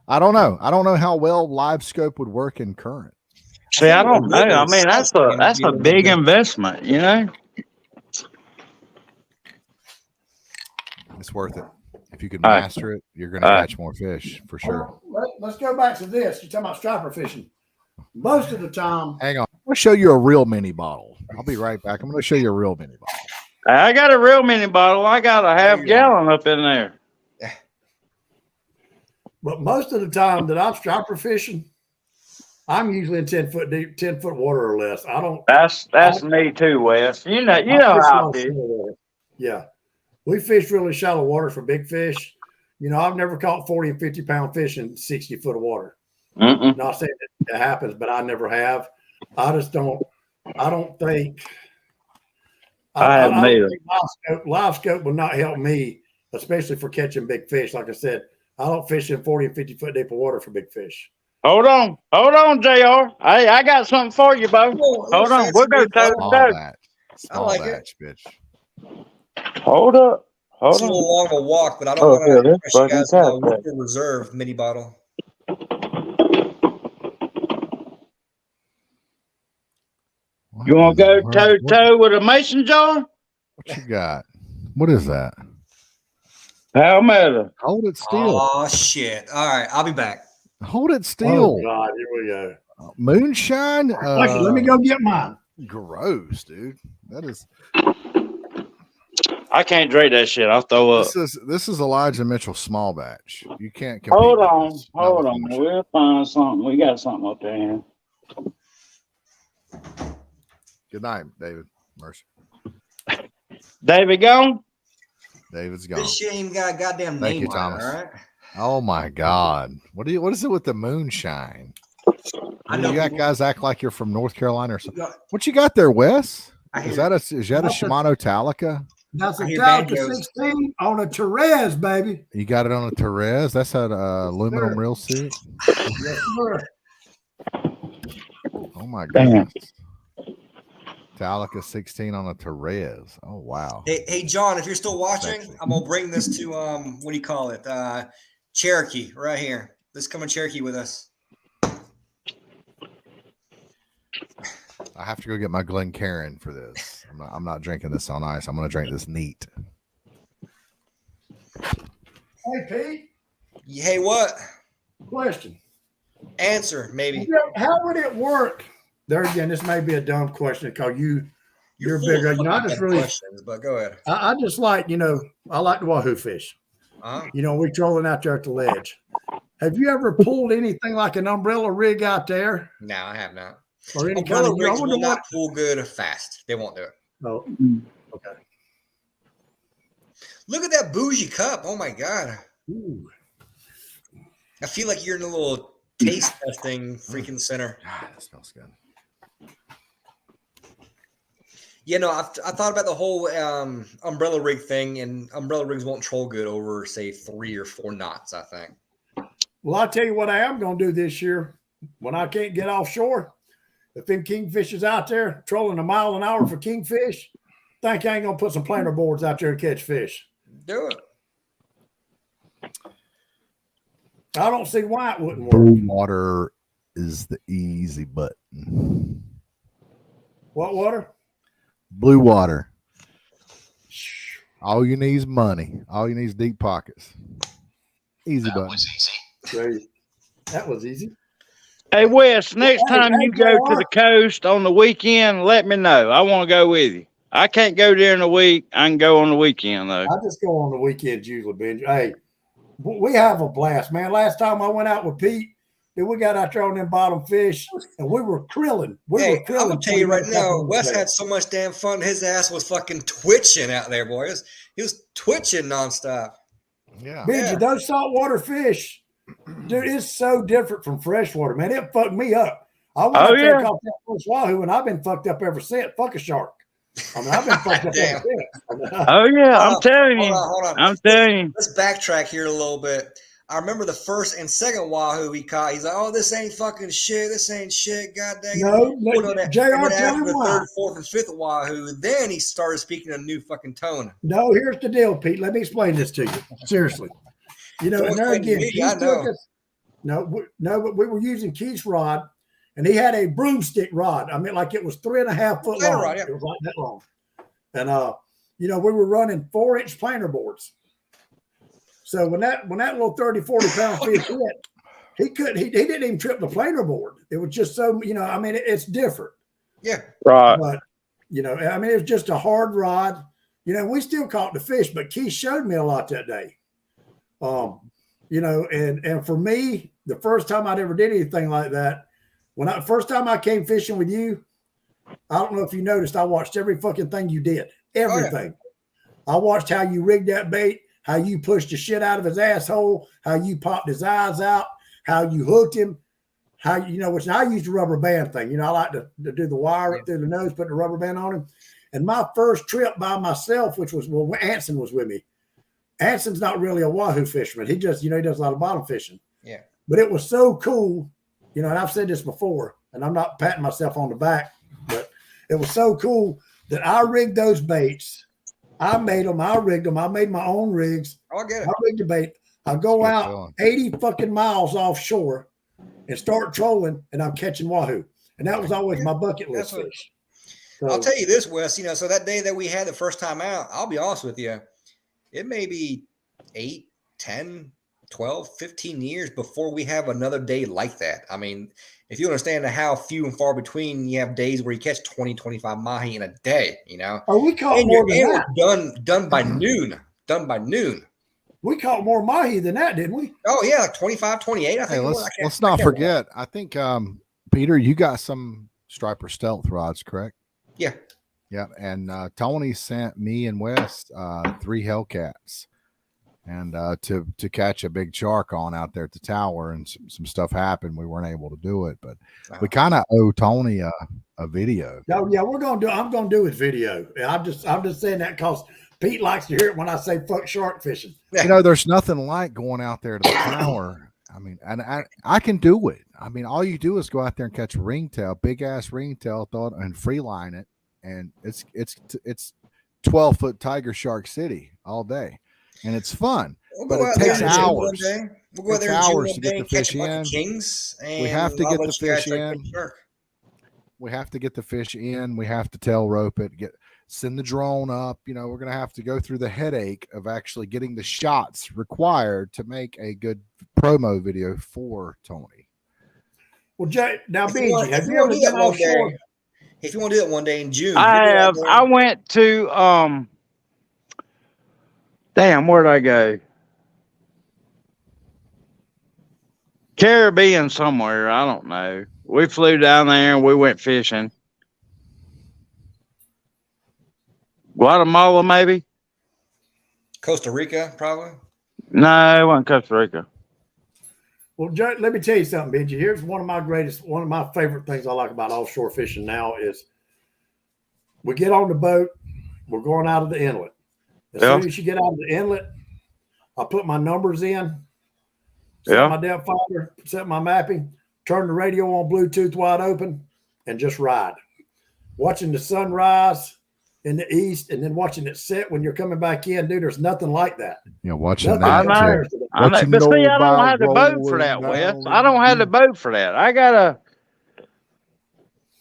I don't know. I don't know how well live scope would work in current. See, I don't know. I mean, that's a big investment, you know? It's worth it. If you can All right. master it, you're going to All right. catch more fish for sure. Let's go back to this. You're talking about striper fishing. Most of the time, Hang on. I'm going to show you a real mini bottle. I'll be right back. I'm going to show you a real mini bottle. I got a real mini bottle. I got a half gallon up in there. but most of the time that I'm striper fishing, I'm usually in 10 foot deep, 10 foot water or less. I don't. That's me too, Wes. You know I fish how I on do. shallow water. Yeah, we fish really shallow water for big fish. You know, I've never caught 40 and 50 pound fish in 60 foot of water. Mm-mm. Not saying that it happens, but I never have. I just don't. I don't think. I haven't don't either. think live scope will not help me, especially for catching big fish. Like I said, I don't fish in 40 and 50 foot deep of water for big fish. Hold on, JR. I got something for you, Bo. Hold on, we'll go toe to Small toe. batch. I Small like it. batch, bitch. Hold up. It's Hold a on. little long of a walk, but I don't Oh, want yeah, to that's impress you guys fucking with my tough, Winter Reserve mini bottle. You want to go Where- toe to toe with a mason jar? What you got? What is that? Palmetto. Hold it still. Oh shit! All right, I'll be back. Hold it still. Oh God, here we go. Moonshine. Okay, let me go get mine. Gross, dude. That is. I can't drink that shit. I'll throw up. This is Elijah Mitchell small batch. You can't compete. Hold with on. this. Not Hold with on. Moonshine. We'll find something. We got something up there. Good night, David. Mercy. David gone? David's gone. This shit ain't even got a goddamn Thank name you, on Thomas. it. All right. Oh my God. What is it with the moonshine? I You know got people- guys act like you're from North Carolina or You something. got- What you got there, Wes? I Is hear- that a Shimano Talica? That's I a hear Talica banjos. 16 on a Therese, baby. You got it on a Therese? That's an aluminum Sure. reel suit. Yes, sir. Oh my Damn. goodness. Talica 16 on a Therese. Oh wow. Hey, John, if you're still watching, Sexy. I'm gonna bring this to what do you call it? Cherokee, right here. Let's come to Cherokee with us. I have to go get my Glencairn for this. I'm not drinking this on ice. I'm going to drink this neat. Hey, Pete, Hey, what? question. Answer maybe. How would it work? There again, this may be a dumb question because you're full bigger. of You know, I fucking just really, questions, but go ahead. I just like, I like the wahoo fish. Uh-huh. We trolling out there at the ledge. Have you ever pulled anything like an umbrella rig out there No, I have not. or any Umbrella kind of? I rigs wonder will not what. pull good fast. They won't do it. Oh, okay. Look at that bougie cup. Oh my god. Ooh. I feel like you're in a little taste testing freaking center. God, that smells good. Yeah, no, I thought about the whole umbrella rig thing, and umbrella rigs won't troll good over, say, 3 or 4 knots, I think. Well, I'll tell you what I am going to do this year when I can't get offshore. If them kingfish is out there trolling a mile an hour for kingfish, think I ain't going to put some planer boards out there and catch fish. Do it. I don't see why it wouldn't work. Boom water is the easy but What water? Blue water. All you need is money. All you need is deep pockets. Easy That button. was easy. Great. That was easy. Hey, Wes, next Hey, time hey, you go to JR. the coast on the weekend, let me know. I want to go with you. I can't go during the week. I can go on the weekend, though. I just go on the weekends usually, Benji. Hey, we have a blast, man. Last time I went out with Pete, then we got out there on them bottom fish, and we were krilling. Hey, I'm gonna tell you right now, Wes had so much damn fun. His ass was fucking twitching out there, boys. He was twitching nonstop. Yeah. Benji, Yeah. those saltwater fish, dude, it's so different from freshwater, man. It fucked me up. I went Oh, up there yeah. and caught that first wahoo, and I've been fucked up ever since. Fuck a shark. I mean, I've been fucked up Damn. ever since. Oh, yeah. I'm telling you. Hold on. I'm telling you. Let's backtrack here a little bit. I remember the first and second wahoo he caught. He's like, "Oh, this ain't fucking shit. This ain't shit. God dang it." No, And JR, then tell after him the why. third, fourth, and fifth wahoo, then he started speaking a new fucking tone. No, here's the deal, Pete. Let me explain this to you. Seriously. You know, Don't and there explain to again, me, Keith I know. took us. No, but we were using Keith's rod, and he had a broomstick rod. I mean, like it was 3.5 foot Planer long. rod, yeah. It was like that long. And you know, we were running 4-inch planer boards. So when that little 30, 40 pound fish hit, he didn't even trip the planer board. It was just so, you know, I mean, it's different. Yeah. Right. But, you know, I mean, it was just a hard rod. You know, we still caught the fish, but Keith showed me a lot that day. You know, and for me, the first time I'd ever did anything like that, first time I came fishing with you, I don't know if you noticed, I watched every fucking thing you did. Everything. I watched how you rigged that bait, how you pushed the shit out of his asshole, how you popped his eyes out, how you hooked him, how, you know, which I used the rubber band thing. You know, I like to do the wire up through the nose, put the rubber band on him. And my first trip by myself, which was, well, Anson was with me. Anson's not really a wahoo fisherman. He just, you know, he does a lot of bottom fishing. Yeah. But it was so cool, you know, and I've said this before, and I'm not patting myself on the back, but it was so cool that I rigged those baits. I made them. I rigged them. I made my own rigs. Oh, I get it. I rigged the bait. I go Good out feeling. 80 fucking miles offshore and start trolling, and I'm catching wahoo. And that was always my bucket list That's what- fish. So, I'll tell you this, Wes, you know, so that day that we had the first time out, I'll be honest with you, it may be 8, 10, 12, 15 years before we have another day like that. I mean, if you understand how few and far between you have days where you catch 20, 25 mahi in a day, you know, oh, we caught and more you're than that. done by noon. We caught more mahi than that, didn't we? Oh yeah, like 25, 28. I Hey, think. it was. I can't- let's I not can't forget. I think Peter, you got some Striper Stealth rods, correct? Yeah. Yeah, and Tony sent me and Wes 3 Hellcats, and to catch a big shark on out there at the tower, and some stuff happened. We weren't able to do it, but we kind of owe Tony a video. Oh yeah, I'm gonna do his video. I'm just saying that because Pete likes to hear it when I say fuck shark fishing. You know, there's nothing like going out there to the tower. I mean, and I can do it. I mean, all you do is go out there and catch a ringtail, big ass ringtail, throw it and free line it, and it's 12-foot tiger shark city all day, and it's fun. We'll But go it out there takes in June one hours. day. We'll go out Takes there in June hours one to day get and the catch fish a bunch of in. kings. And We have to I'll get let the you guys fish try to catch in. a shark. We have to get the fish in. We have to tail rope it. Send the drone up. You know, we're gonna have to go through the headache of actually getting the shots required to make a good promo video for Tony. Well, Jay, now If you BG, want- have if you you ever want to do been that one offshore? day, if you want to do that one day in June, I you go out have. there. I went to damn, where'd I go? Caribbean somewhere. I don't know. We flew down there and we went fishing. Guatemala, maybe? Costa Rica, probably. No, it wasn't Costa Rica. Well, Jay, let me tell you something, BG. Here's one of my favorite things I like about offshore fishing now is we get on the boat, we're going out of the inlet. As soon as you get out of the inlet, I put my numbers in, set my depth finder, set my mapping, turn the radio on Bluetooth wide open, and just ride. Watching the sunrise in the east and then watching it set when you're coming back in, dude, there's nothing like that. You know, watching Nothing I that. know. compares to that. I know, What you but see, know I don't about have the boat for that, rolling Wes. down I don't have the boat for that. I gotta.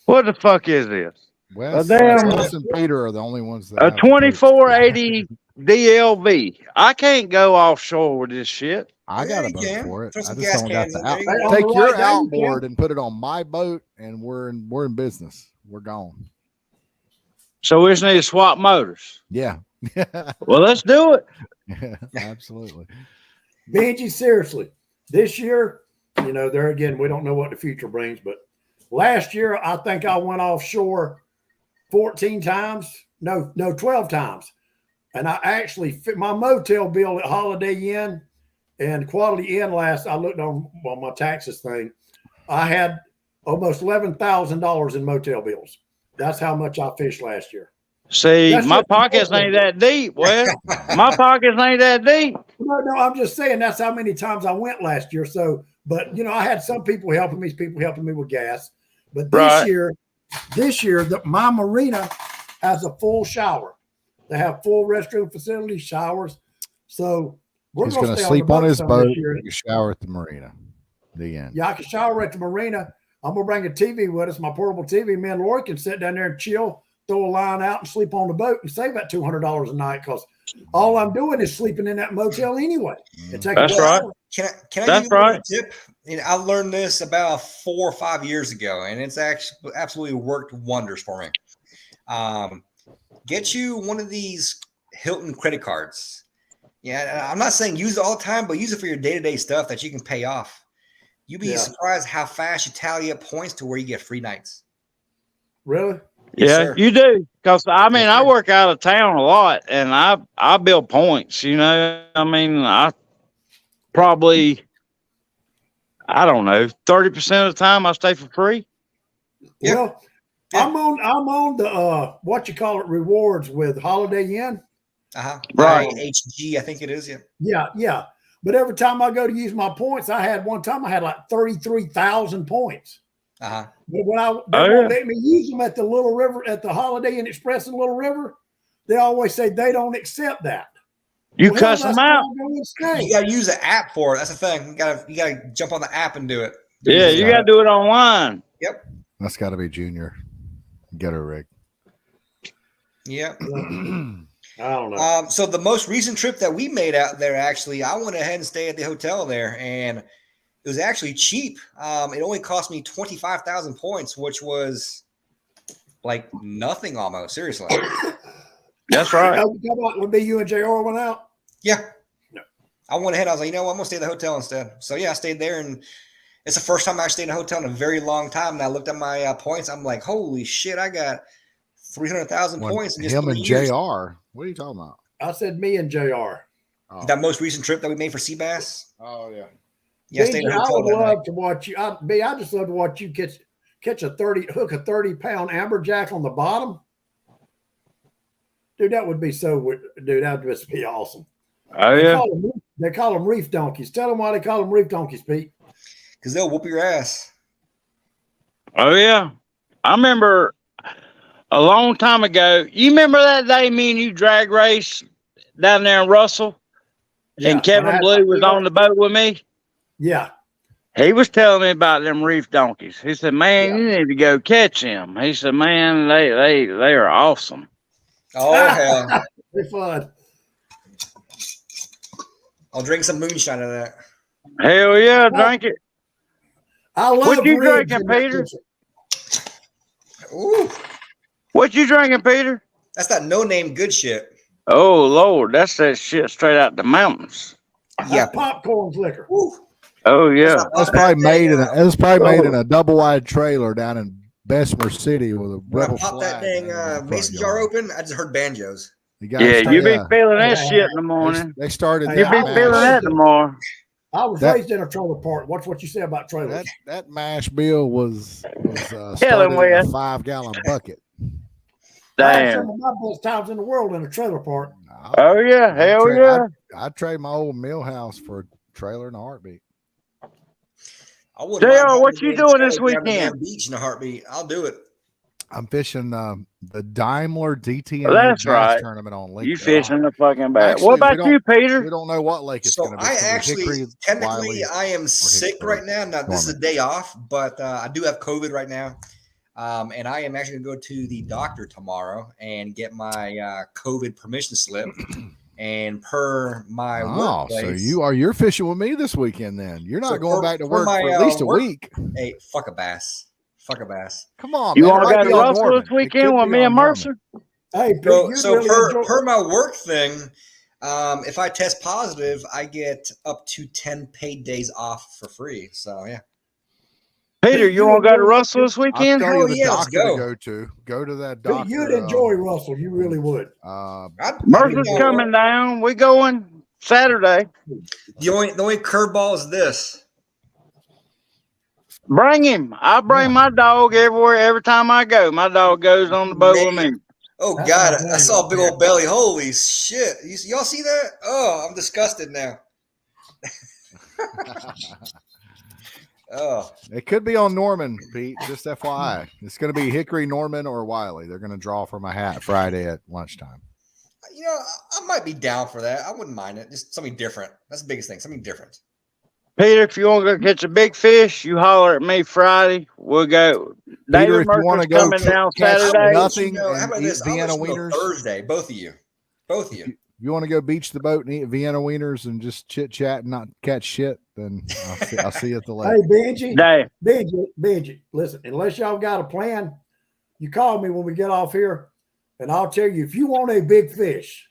What the fuck is this? Wes, damn- Wes and Peter are the only ones that A have 2480 DLV. I can't go offshore with this shit. I Yeah, got a you boat can. for it. Throw I some just gas don't got cans the in there. out. Hey, on Take the your right day, you can. outboard and put it on my boat, and we're in business. We're gone. So we just need to swap motors. Yeah. Well, let's do it. Yeah, absolutely. Benji, seriously, this year, there again, we don't know what the future brings, but last year, I think I went offshore 14 times. No, 12 times. And I actually fit my motel bill at Holiday Inn and Quality Inn I looked on my taxes thing. I had almost $11,000 in motel bills. That's how much I fished last year. See, That's my just- pockets ain't that deep. Well, my pockets ain't that deep. No, I'm just saying that's how many times I went last year. So, but I had some people helping me, with gas. But Right. this year, my marina has a full shower. They have full restroom facilities, showers. So we're He's going going to to stay sleep on his some boat. this year. You shower at the marina. The end. Yeah, I can shower at the marina. I'm gonna bring a TV with us, my portable TV. Me and Lori can sit down there and chill, throw a line out, and sleep on the boat and save that $200 a night because all I'm doing is sleeping in that motel anyway. And taking That's a right. shower. Can I That's give you a right. tip? I learned this about 4 or 5 years ago, and it's actually absolutely worked wonders for me. Get you one of these Hilton credit cards. Yeah, I'm not saying use it all the time, but use it for your day-to-day stuff that you can pay off. You'd be Yeah. surprised how fast you tally up points to where you get free nights. Really? Yes, Yeah, sir. you do. Because I mean, Yes, I sir. work out of town a lot, and I build points. I probably, I don't know, 30% of the time I stay for free. Yeah. Well, Yeah. I'm on the rewards with Holiday Inn. Right. HG, I think it is. Yeah. Yeah. But every time I go to use my points, I had like 33,000 points. Uh-huh. But when they Oh, won't yeah. let me use them at the Little River, at the Holiday Inn Express in Little River, they always say they don't accept that. You Well, cuss that's them why out. I go and stay. You gotta use the app for it. That's the thing. You gotta jump on the app and do it. Yeah, you got to do it online. That's got to be Junior. Get her, Rick. Yeah. I don't know. So the most recent trip that we made out there, actually, I went ahead and stayed at the hotel there, and it was actually cheap. It only cost me 25,000 points, which was like nothing almost. Seriously. That's right. How about would be you and JR went out? Yeah. I went ahead. I was like, I'm gonna stay at the hotel instead. So yeah, I stayed there, and it's the first time I stayed in a hotel in a very long time. And I looked at my points. I'm like, holy shit, I got 300,000 points in just Him 3 and years. JR. What are you talking about? I said me and JR. Oh, That most recent trip that we made for sea bass. oh yeah. Yeah, I stayed in a I hotel would that night. love to watch you. I just love to watch you catch a 30-pound amberjack on the bottom. Dude, that would be that would just be awesome. Oh, yeah. They call them reef donkeys. Tell them why they call them reef donkeys, Pete. Because they'll whoop your ass. Oh, yeah. I remember a long time ago. You remember that day me and you drag race down there in Russell? Yeah, And when I Kevin had Blue my- was on the boat with me? Yeah. He was telling me about them reef donkeys. He said, man, you need to go catch them. He said, man, they are awesome. Oh, hell. They're fun. I'll drink some moonshine of that. Hell yeah, drink it. I love What you ribs drinking, in that Peter? kitchen. Ooh, What you drinking, Peter? that's that no-name good shit. Oh, Lord, that's that shit straight out the mountains. Yeah. That's popcorn's liquor. Ooh. Oh, yeah. That's probably made in a double wide trailer down in Bessemer City with a When I rebel popped that flag dang in the front mason jar yard. open, I just heard banjos. You gotta Yeah, stay- you be feeling that Yeah. shit in the morning. They started Hey, You that be I- mash. feeling that tomorrow. I was That- raised in a trailer park. Watch what you say about trailers. That mash bill was Hell, started in Wes. a 5-gallon bucket. I had Damn. some of my best times in the world in a trailer park. Oh, yeah. Hell yeah. I'd trade my old mill house for a trailer in a heartbeat. I wouldn't JR, mind what having you a doing trailer this down at weekend? Damn Beach in a heartbeat. I'll do it. I'm fishing the Daimler DTM Well, that's bass right. tournament on Lake. You fishing the fucking bag. Actually, What we about don't- you, We Peter? don't know what lake it's So going to be. I It's gonna be actually, Hickory, technically, Wiley. I am sick Hickory. right now. Now, this is a day off, but I do have COVID right now. And I am actually going to go to the doctor tomorrow and get my COVID permission slip. And per my workplace, so you're fishing with me this weekend then. You're not So going for- back to for work my, for at least a work- week. hey, fuck a bass. Come on, You man. all It might got to be on Russell Norman. this It weekend could with be me on and Norman. Mercer? Hey, Pete, So, you so really per, enjoy- per my work thing, if I test positive, I get up to 10 paid days off for free. So yeah. Peter, you all got to Russell this I'll weekend? tell Hell you the yeah, let's doctor to go. go to. Go to that Pete, doctor. you'd enjoy Russell. You really would. I'd Mercer's be down. coming down. We going Saturday. The only curveball is this. Bring him. I bring my dog everywhere. Every time I go, my dog goes on the boat with me. Oh That's God, my I saw a big boy. old belly. Holy shit! Y'all see that? Oh, I'm disgusted now. Oh, It could be on Norman, Pete. Just FYI. It's going to be Hickory, Norman, or Wiley. They're going to draw for my hat Friday at lunchtime. you know, I might be down for that. I wouldn't mind it. Just something different. That's the biggest thing. Something different. Peter, if you want to go catch a big fish, you holler at me Friday. We'll go. Peter, David if you want Mercer's to go coming down catch Saturday. nothing How and about eat this? I'll Vienna let you know wieners, Thursday, both of you. Both of you. if you want to go beach the boat and eat Vienna wieners and just chit chat and not catch shit, then I'll see you at the lake. Hey, Benji, Dave, Benji, listen, unless y'all got a plan, you call me when we get off here, and I'll tell you, if you want a big fish,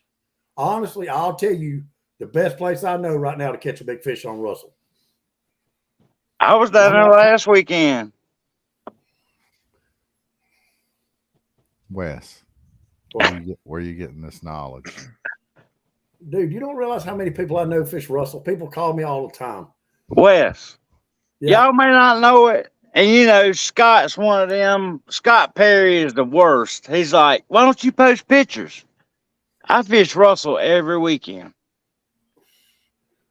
honestly, I'll tell you the best place I know right now to catch a big fish on Russell. I was down there last weekend. Wes, where you getting this knowledge? Dude, you don't realize how many people I know fish Russell. People call me all the time. Wes, Yeah. y'all may not know it. And you know, Scott's one of them. Scott Perry is the worst. He's like, why don't you post pictures? I fish Russell every weekend.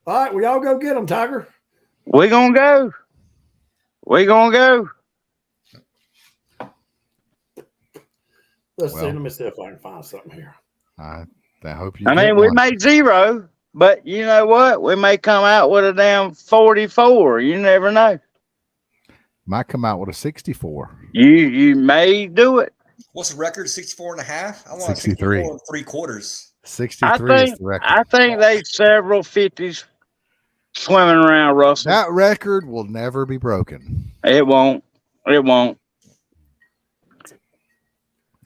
All right, well, y'all go get them, Tiger. We gonna go. We gonna go. Let's see. Well. Let me see if I can find something here. I hope you. I get mean, we one. made 0, but you know what? We may come out with a damn 44. You never know. Might come out with a 64. You may do it. What's the record? 64 and a half? I want 63. 64 and 3/4. 63 is the record. I think they several 50s swimming around Russell. That record will never be broken. It won't. It won't.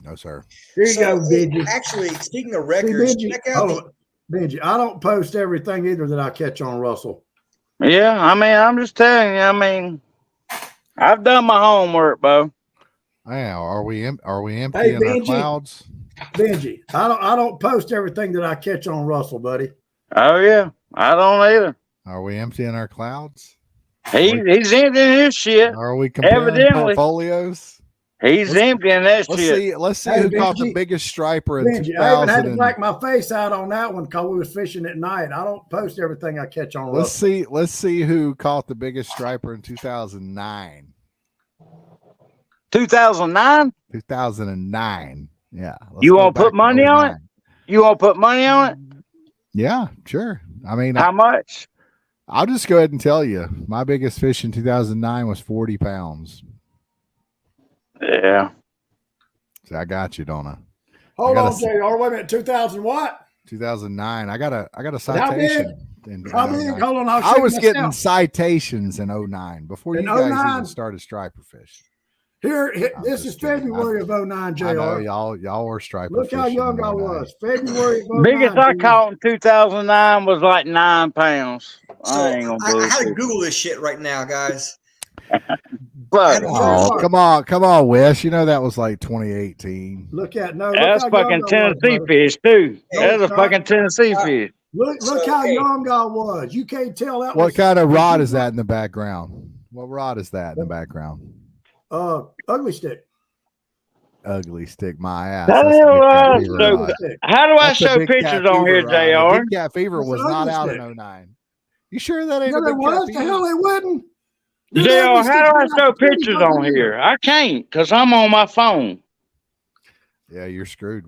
No, sir. Here you go, Benji. Actually, speaking of See, records, Benji, check out hold on. Benji, I don't post everything either that I catch on Russell. Yeah, I mean, I'm just telling you. I mean, I've done my homework, Bo. Now, are we empty Hey, in our Benji. clouds? Benji, I don't post everything that I catch on Russell, buddy. Oh yeah, I don't either. Are we emptying our clouds? He's emptying his shit. Are we comparing Evidently. portfolios? He's emptying that Let's shit. see Hey, who caught the Benji. biggest striper in Benji, I even had 2000. to black my face out on that one because we was fishing at night. I don't post everything I catch on Russell. Let's see who caught the biggest striper in 2009. 2009. 2009. Yeah. let's You go wanna put back to money on it? 09. You want to put money on it? Yeah, sure. I mean, How much? I'll just go ahead and tell you, my biggest fish in 2009 was 40 pounds. Yeah. So I got you, don't I? Hold I on, gotta JR. Wait a minute. 2000 what? 2009. I got a How big? citation. in How big? 09. Hold on. I'll I check was getting myself. citations in 09 before In you guys 09? even started striper fish. Here, I'm this is just kidding. February of 09, JR. I know y'all were striper Look how fishing young in I 09. was. February of 09. Biggest I dude. caught in 2009 was like 9 pounds. So I ain't gonna I had to bullshit. Google this shit right now, guys. But Oh, come on, Wes. You know that was like 2018. Look at no. Look that's how fucking young I was, Tennessee brother. fish too. Hey, That's a Scott. fucking Tennessee fish. Look So, how hey. young I was. You can't tell that. What was, kind of rod is that in the background? What rod is that in the background? Ugly stick. Ugly stick my ass. Hell, That's a big cat so- fever Ugly rod. stick. How do I That's a show big cat pictures on here, fever rod. JR? Big Cat Fever That's was an not ugly out stick. in 09. You sure that ain't Yeah, a they big cat was. The fever? hell they wasn't. JR, Dude, ugly how stick do I been out show for 30 pictures fucking on years. here? I can't because I'm on my phone. Yeah, you're screwed.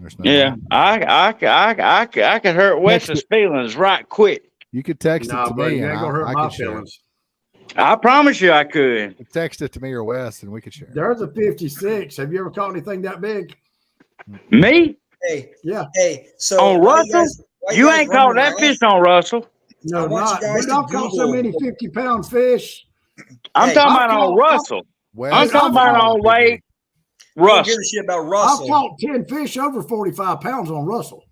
There's no Yeah, way. I could hurt Wes's feelings right quick. You could text it Nah, to buddy, me you and ain't gonna hurt I my could share it. feelings. I promise you I could. Text it to me or Wes, and we could share. There's a 56. Have you ever caught anything that big? Me? Hey, Yeah. hey. So On why Russell? why You guys ain't running caught that around? fish on Russell. No, I want you not. guys But to I've caught so Google- many 50-pound fish. I'm Hey, talking I've about on caught- Russell. Wes, I'm talking about I've on Lake I don't give Russell. a shit about I've Russell. caught 10 fish over 45 pounds on Russell.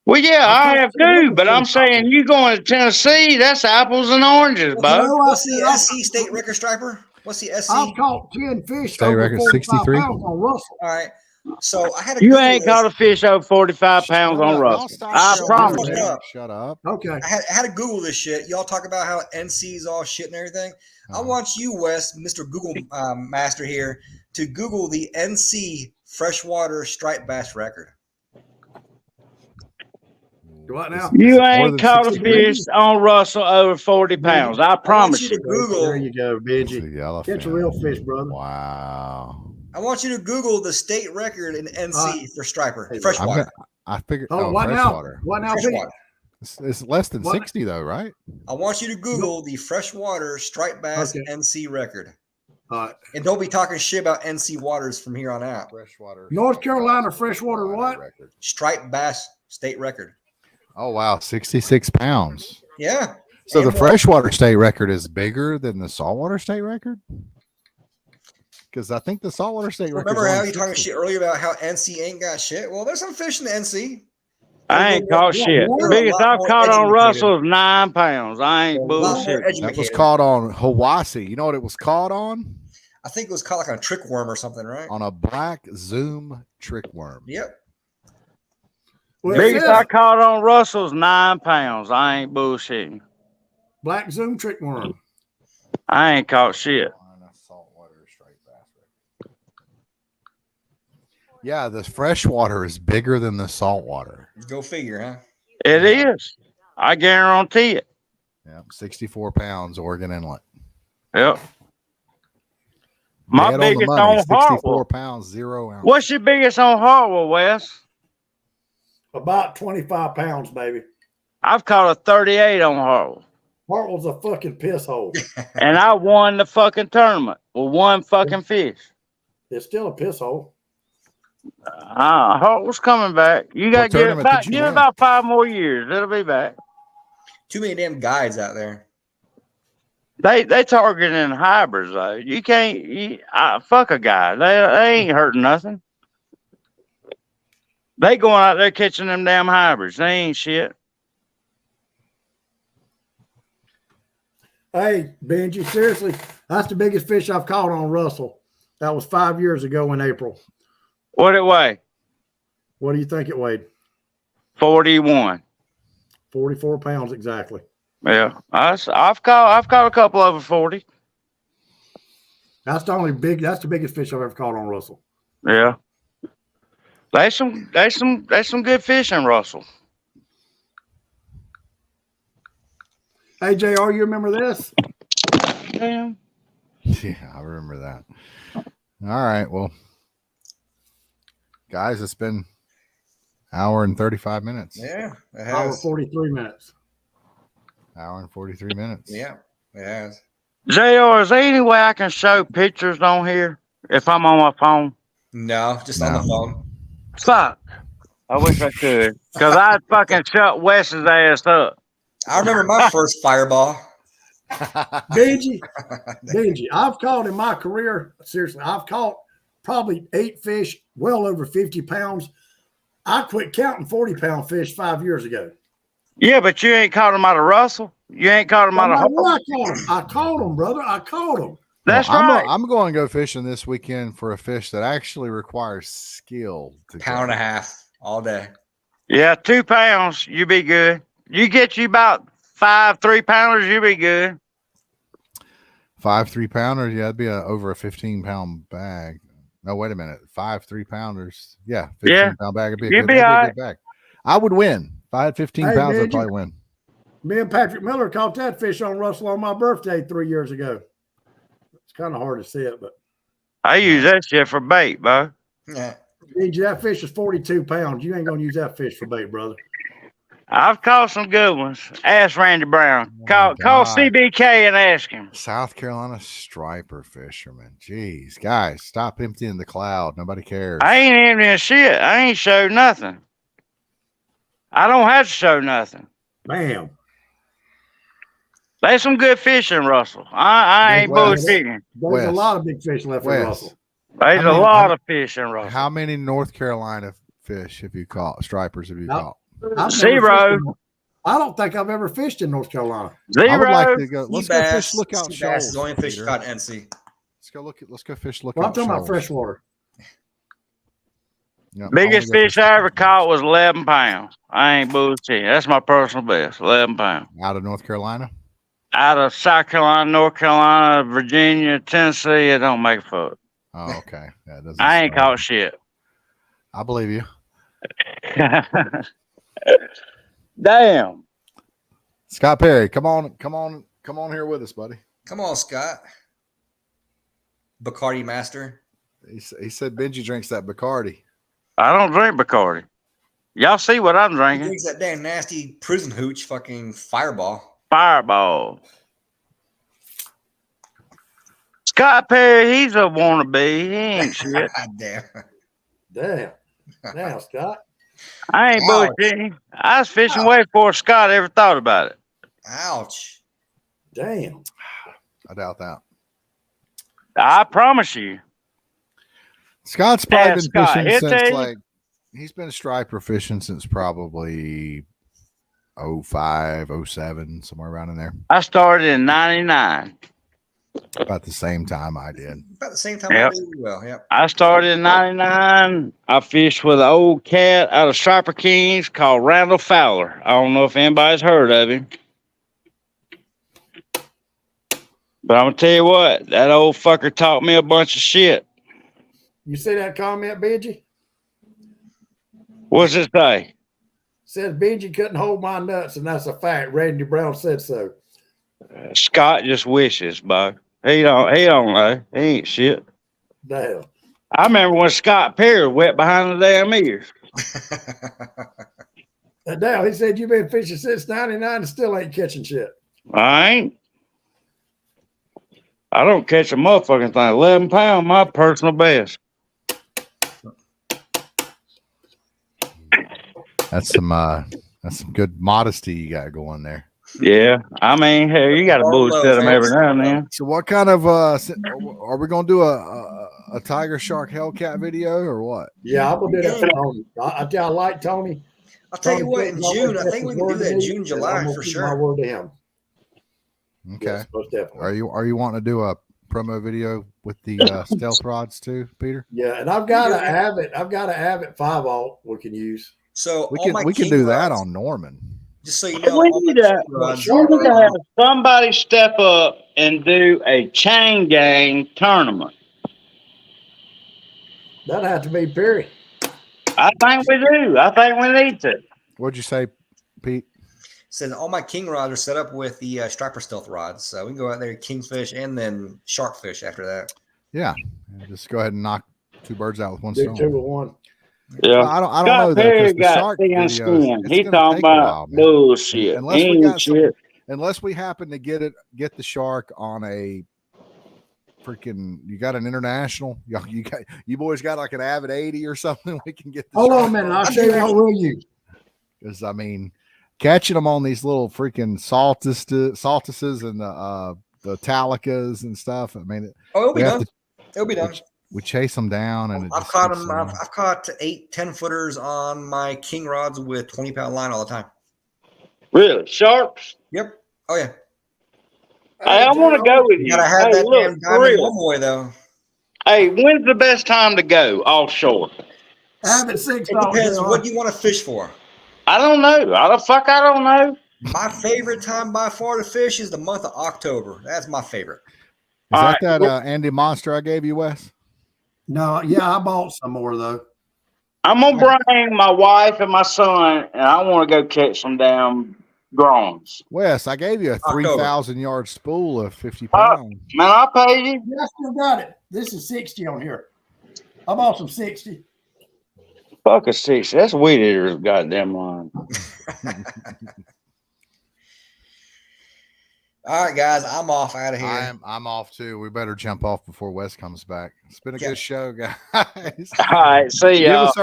Well, yeah, I've I caught have 10 too, over but I'm 45 saying you going to Tennessee, that's apples and oranges, bud. No, I What's the said SC state record striper? What's the SC? I've caught 10 fish State over record 45 63. pounds on Russell. All right. So I had a You Google ain't this. caught a fish over 45 pounds Shut on up. Russell. Y'all stop I shut promise up. you. you. Shut up. Okay. I had to Google this shit. Y'all talk about how NC's all shit and everything. I Uh-huh. want you, Wes, Mr. Google Master here, to Google the NC freshwater striped bass record. What now? You More ain't than caught a 60 fish on Russell over 40 pounds. I promise you you. to Google. There you go, It's a Benji. yellowfin. Catch a real fish, brother. Wow. I want you to Google the state record in NC for striper Hey, I'm freshwater. gonna, I figured. Hold on, Oh, what now? freshwater. What now, Pete? Freshwater. It's less than What? 60 though, right? I want you to Google the freshwater striped bass Okay. NC record, All right. and don't be talking shit about NC waters from here on out. Freshwater. North Carolina freshwater what? Record. Striped bass state record. Oh wow, 66 pounds. Yeah. So And the freshwater state record is bigger than the saltwater state record? Because I think the saltwater state record. Remember how you talking shit earlier about how NC ain't got shit? Well, there's some fish in the NC. I ain't caught shit. They're a Biggest lot I've more caught on educated. Russell is 9 pounds. I ain't A lot more bullshit. That was educated. caught on Hawaii. You know what it was caught on? I think it was caught like on a trick worm or something, right? On a black Zoom trick worm. Yep. Well, it Biggest says I caught on Russell is 9 pounds. I ain't bullshitting. black Zoom trick worm. I ain't caught shit. Saltwater striped bass record. Yeah, the freshwater is bigger than the saltwater. Go figure, huh? It is. I guarantee it. Yeah, 64 pounds, Oregon Inlet. Yep. My Dead biggest money, on 64 Hartwell. pounds, 0 ounce. What's your biggest on Hartwell, Wes? About 25 pounds, baby. I've caught a 38 on Hartwell. Hartwell's a fucking piss hole. And I won the fucking tournament with one fucking fish. It's still a piss hole. Hartwell's coming back. You got to give it tournament back. did you Give it win? about 5 more years. It'll be back. Too many damn guides out there. They targeting hybrids though. You can't fuck a guy. They ain't hurting nothing. They going out there catching them damn hybrids. They ain't shit. Hey, Benji, seriously, that's the biggest fish I've caught on Russell. That was 5 years ago in April. What it weigh? What do you think it weighed? 41. 44 pounds exactly. Yeah, I've caught a couple over 40. That's the biggest fish I've ever caught on Russell. Yeah. There's some good fish in Russell. Hey, JR, you remember this? Damn. Yeah, I remember that. All right. Well, guys, it's been hour and 35 minutes. Yeah, it Hour has. 43 minutes. Hour and 43 minutes. Yeah, it has. JR, is there any way I can show pictures on here if I'm on my phone? No, just on the phone. Fuck. I wish I could. Because I'd fucking shut Wes's ass up. I remember my first fireball. Benji, I've caught in my career, seriously, I've caught probably 8 fish well over 50 pounds. I quit counting 40-pound fish 5 years ago. Yeah, but you ain't caught them out of Russell. You ain't caught them out of I caught them, brother. I caught them. That's Well, right. I'm going to go fishing this weekend for a fish that actually requires skill. To Pound and a catch. half all day. Yeah, 2 pounds, you be good. You get you about 5 3-pounders, you be good. 5 3-pounders. Yeah, it'd be over a 15-pound bag. No, wait a minute. 5 3-pounders. Yeah, 15-pound bag would be a You'd good, be that'd all be a good bag. I would win. If I had 15 Hey, pounds, man, I'd probably win. Me and Patrick Miller caught that fish on Russell on my birthday 3 years ago. It's kind of hard to see it, but I use that shit for bait, bro. Yeah. Benji, that fish is 42 pounds. You ain't gonna use that fish for bait, brother. I've caught some good ones. Ask Randy Brown. Oh my Call God. CBK and ask him. South Carolina striper fisherman. Jeez, guys, stop emptying the cloud. Nobody cares. I ain't emptying shit. I ain't showed nothing. I don't have to show nothing. Bam. There's some good fishing, Russell. I ain't Wes. bullshitting. There's Wes. a lot of big fish left in Wes, Russell. There's How a many- lot of fishing, Russell. how many North Carolina fish have you caught? Stripers have you No. caught? I've never Zero. fished in- I don't think I've ever fished in North Carolina. I would like Zero. to go. Let's Sea go bass. fish Lookout Sea bass is Shoals. the only fish Peter. caught at NC. Let's go fish Well, Lookout I'm talking about Shoals. freshwater. Yeah, I Biggest wanna go fish I ever caught was 11 pounds. I ain't bullshitting. That's my personal best. 11 pounds. out of North Carolina. Out of South Carolina, North Carolina, Virginia, Tennessee, it don't make a fuck. Oh, okay. That doesn't. I ain't sound- caught shit. I believe you. Damn. Scott Perry, come on here with us, buddy. Come on, Scott. Bacardi Master. He said Benji drinks that Bacardi. I don't drink Bacardi. Y'all see what I'm He drinking? drinks that damn nasty prison hooch fucking Fireball. Fireball. Scott Perry, he's a wannabe. He ain't shit. God damn. Damn. Now, Scott. I ain't Ouch. bullshitting. I was fishing way before Scott ever thought about it. Ouch. Damn. I doubt that. I promise you. Scott's probably Yeah, been Scott, fishing he'll since tell you. like he's been striper fishing since probably 05, 07, somewhere around in there. I started in 99. About the same time I did. About the same time Yep. I did as well. Yep. I started in 99. I fished with an old cat out of Striper Kings called Randall Fowler. I don't know if anybody's heard of him. But I'm going to tell you what, that old fucker taught me a bunch of shit. You see that comment, Benji? What's it say? Says Benji couldn't hold my nuts, and that's a fact. Randy Brown said so. Scott just wishes, bud. He don't know. He ain't shit. Damn. I remember when Scott Perry wet behind the damn ears. And now he said you've been fishing since 99 and still ain't catching shit. I ain't. I don't catch a motherfucking thing. 11 pound, my personal best. That's some good modesty you got going there. Yeah, I mean, hell, you got to bullshit them every now and then. So what kind of are we gonna do a tiger shark hellcat video or what? Yeah, I'm gonna do that for Tony. I tell you, I like Tony. I'll tell you Tony what, in Cook's June, I always think we kept can do his that word to June, me, July and I'm for gonna keep My sure. word to him. Okay. Yes, most definitely. Are you wanting to do a promo video with the stealth rods too, Peter? Yeah, and I've got to have it. I've got to have it 5-0 we can use. So We can do that on Norman. Just so you know, We all my need to king rods we need to are- have somebody step up and do a chain gang tournament. That'd have to be Perry. I think we do. I think we need to. What'd you say, Pete? said all my king rods are set up with the striper stealth rods, so we can go out there kingfish and then sharkfish after that. Yeah, just go ahead and knock two birds out with one Do stone. 2 with 1. Yeah. Well, I don't Scott know though, Perry 'cause the got shark thin videos, skin. it's He gonna talking take a while, about man. bullshit. Unless we Ain't got some- shit. Unless we happen to get the shark on a freaking, you got an international, you boys got like an Avid 80 or something. We can get. The Hold shark on a minute. I'll show you how we'll use. Because I mean, catching them on these little freaking saltuses and the talicas and stuff. I mean, It'll we be have done. It'll be done. we chase them down, and it I've just caught gets, them. I've caught 8-10 footers on my king rods with 20-pound line all the time. Really? Sharks? Yep. Oh yeah. Hey, I want to go with You you. gotta have Hey, that look, damn for diamond real. one boy though. Hey, when's the best time to go offshore? Have it 6 It depends. What do you want to fish for? I don't know. I don't know. My favorite time by far to fish is the month of October. That's my favorite. Is All that right. that Andy Monster I gave you, Wes? No, yeah, I bought some more though. I'm gonna bring my wife and my son, and I want to go catch some damn groms. Wes, I gave you a October. 3,000 yard spool of 50 pounds. Man, I paid you. Yeah, I still got it. This is 60 on here. I bought some 60. Fuck a 60. That's weed eater's goddamn line. All right, guys, I'm off out of here. I'm off too. We better jump off before Wes comes back. It's been a Yeah. good show, guys. All right, see give y'all. us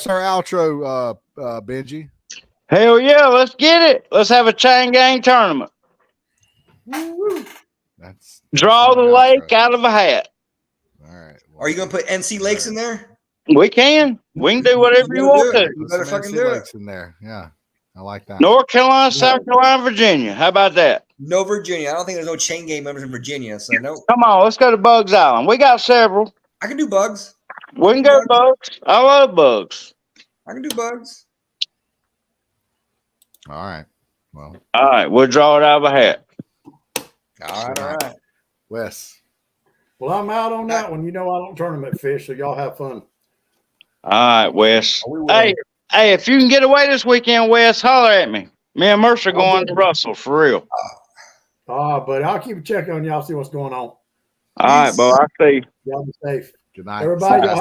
our outro, Benji. Hell yeah, let's get it. Let's have a chain gang tournament. That's Draw the our lake outro. out of a hat. All right. Are you gonna put NC Lakes in there? We can. We can do whatever you better want do it. to. You Put better some fucking NC do it. Lakes in there. Yeah, I like that. North Carolina, South Carolina, Virginia. How about that? No Virginia. I don't think there's no chain game members in Virginia. So no, Come on, let's go to Bugs Island. We got several. I can do bugs. We can go to Bugs. I love Bugs. I can do bugs. All right. Well, All right, we'll draw it out of a hat. All right. Wes. Well, I'm out on that one. You know I don't tournament fish, so y'all have fun. All right, Wes. We will. Hey, if you can get away this weekend, Wes, holler at me. Me and Mercer going to Russell for real. But I'll keep a check on y'all, see what's going on. All right, boy. I see. Y'all be safe. Good night. Everybody, y'all have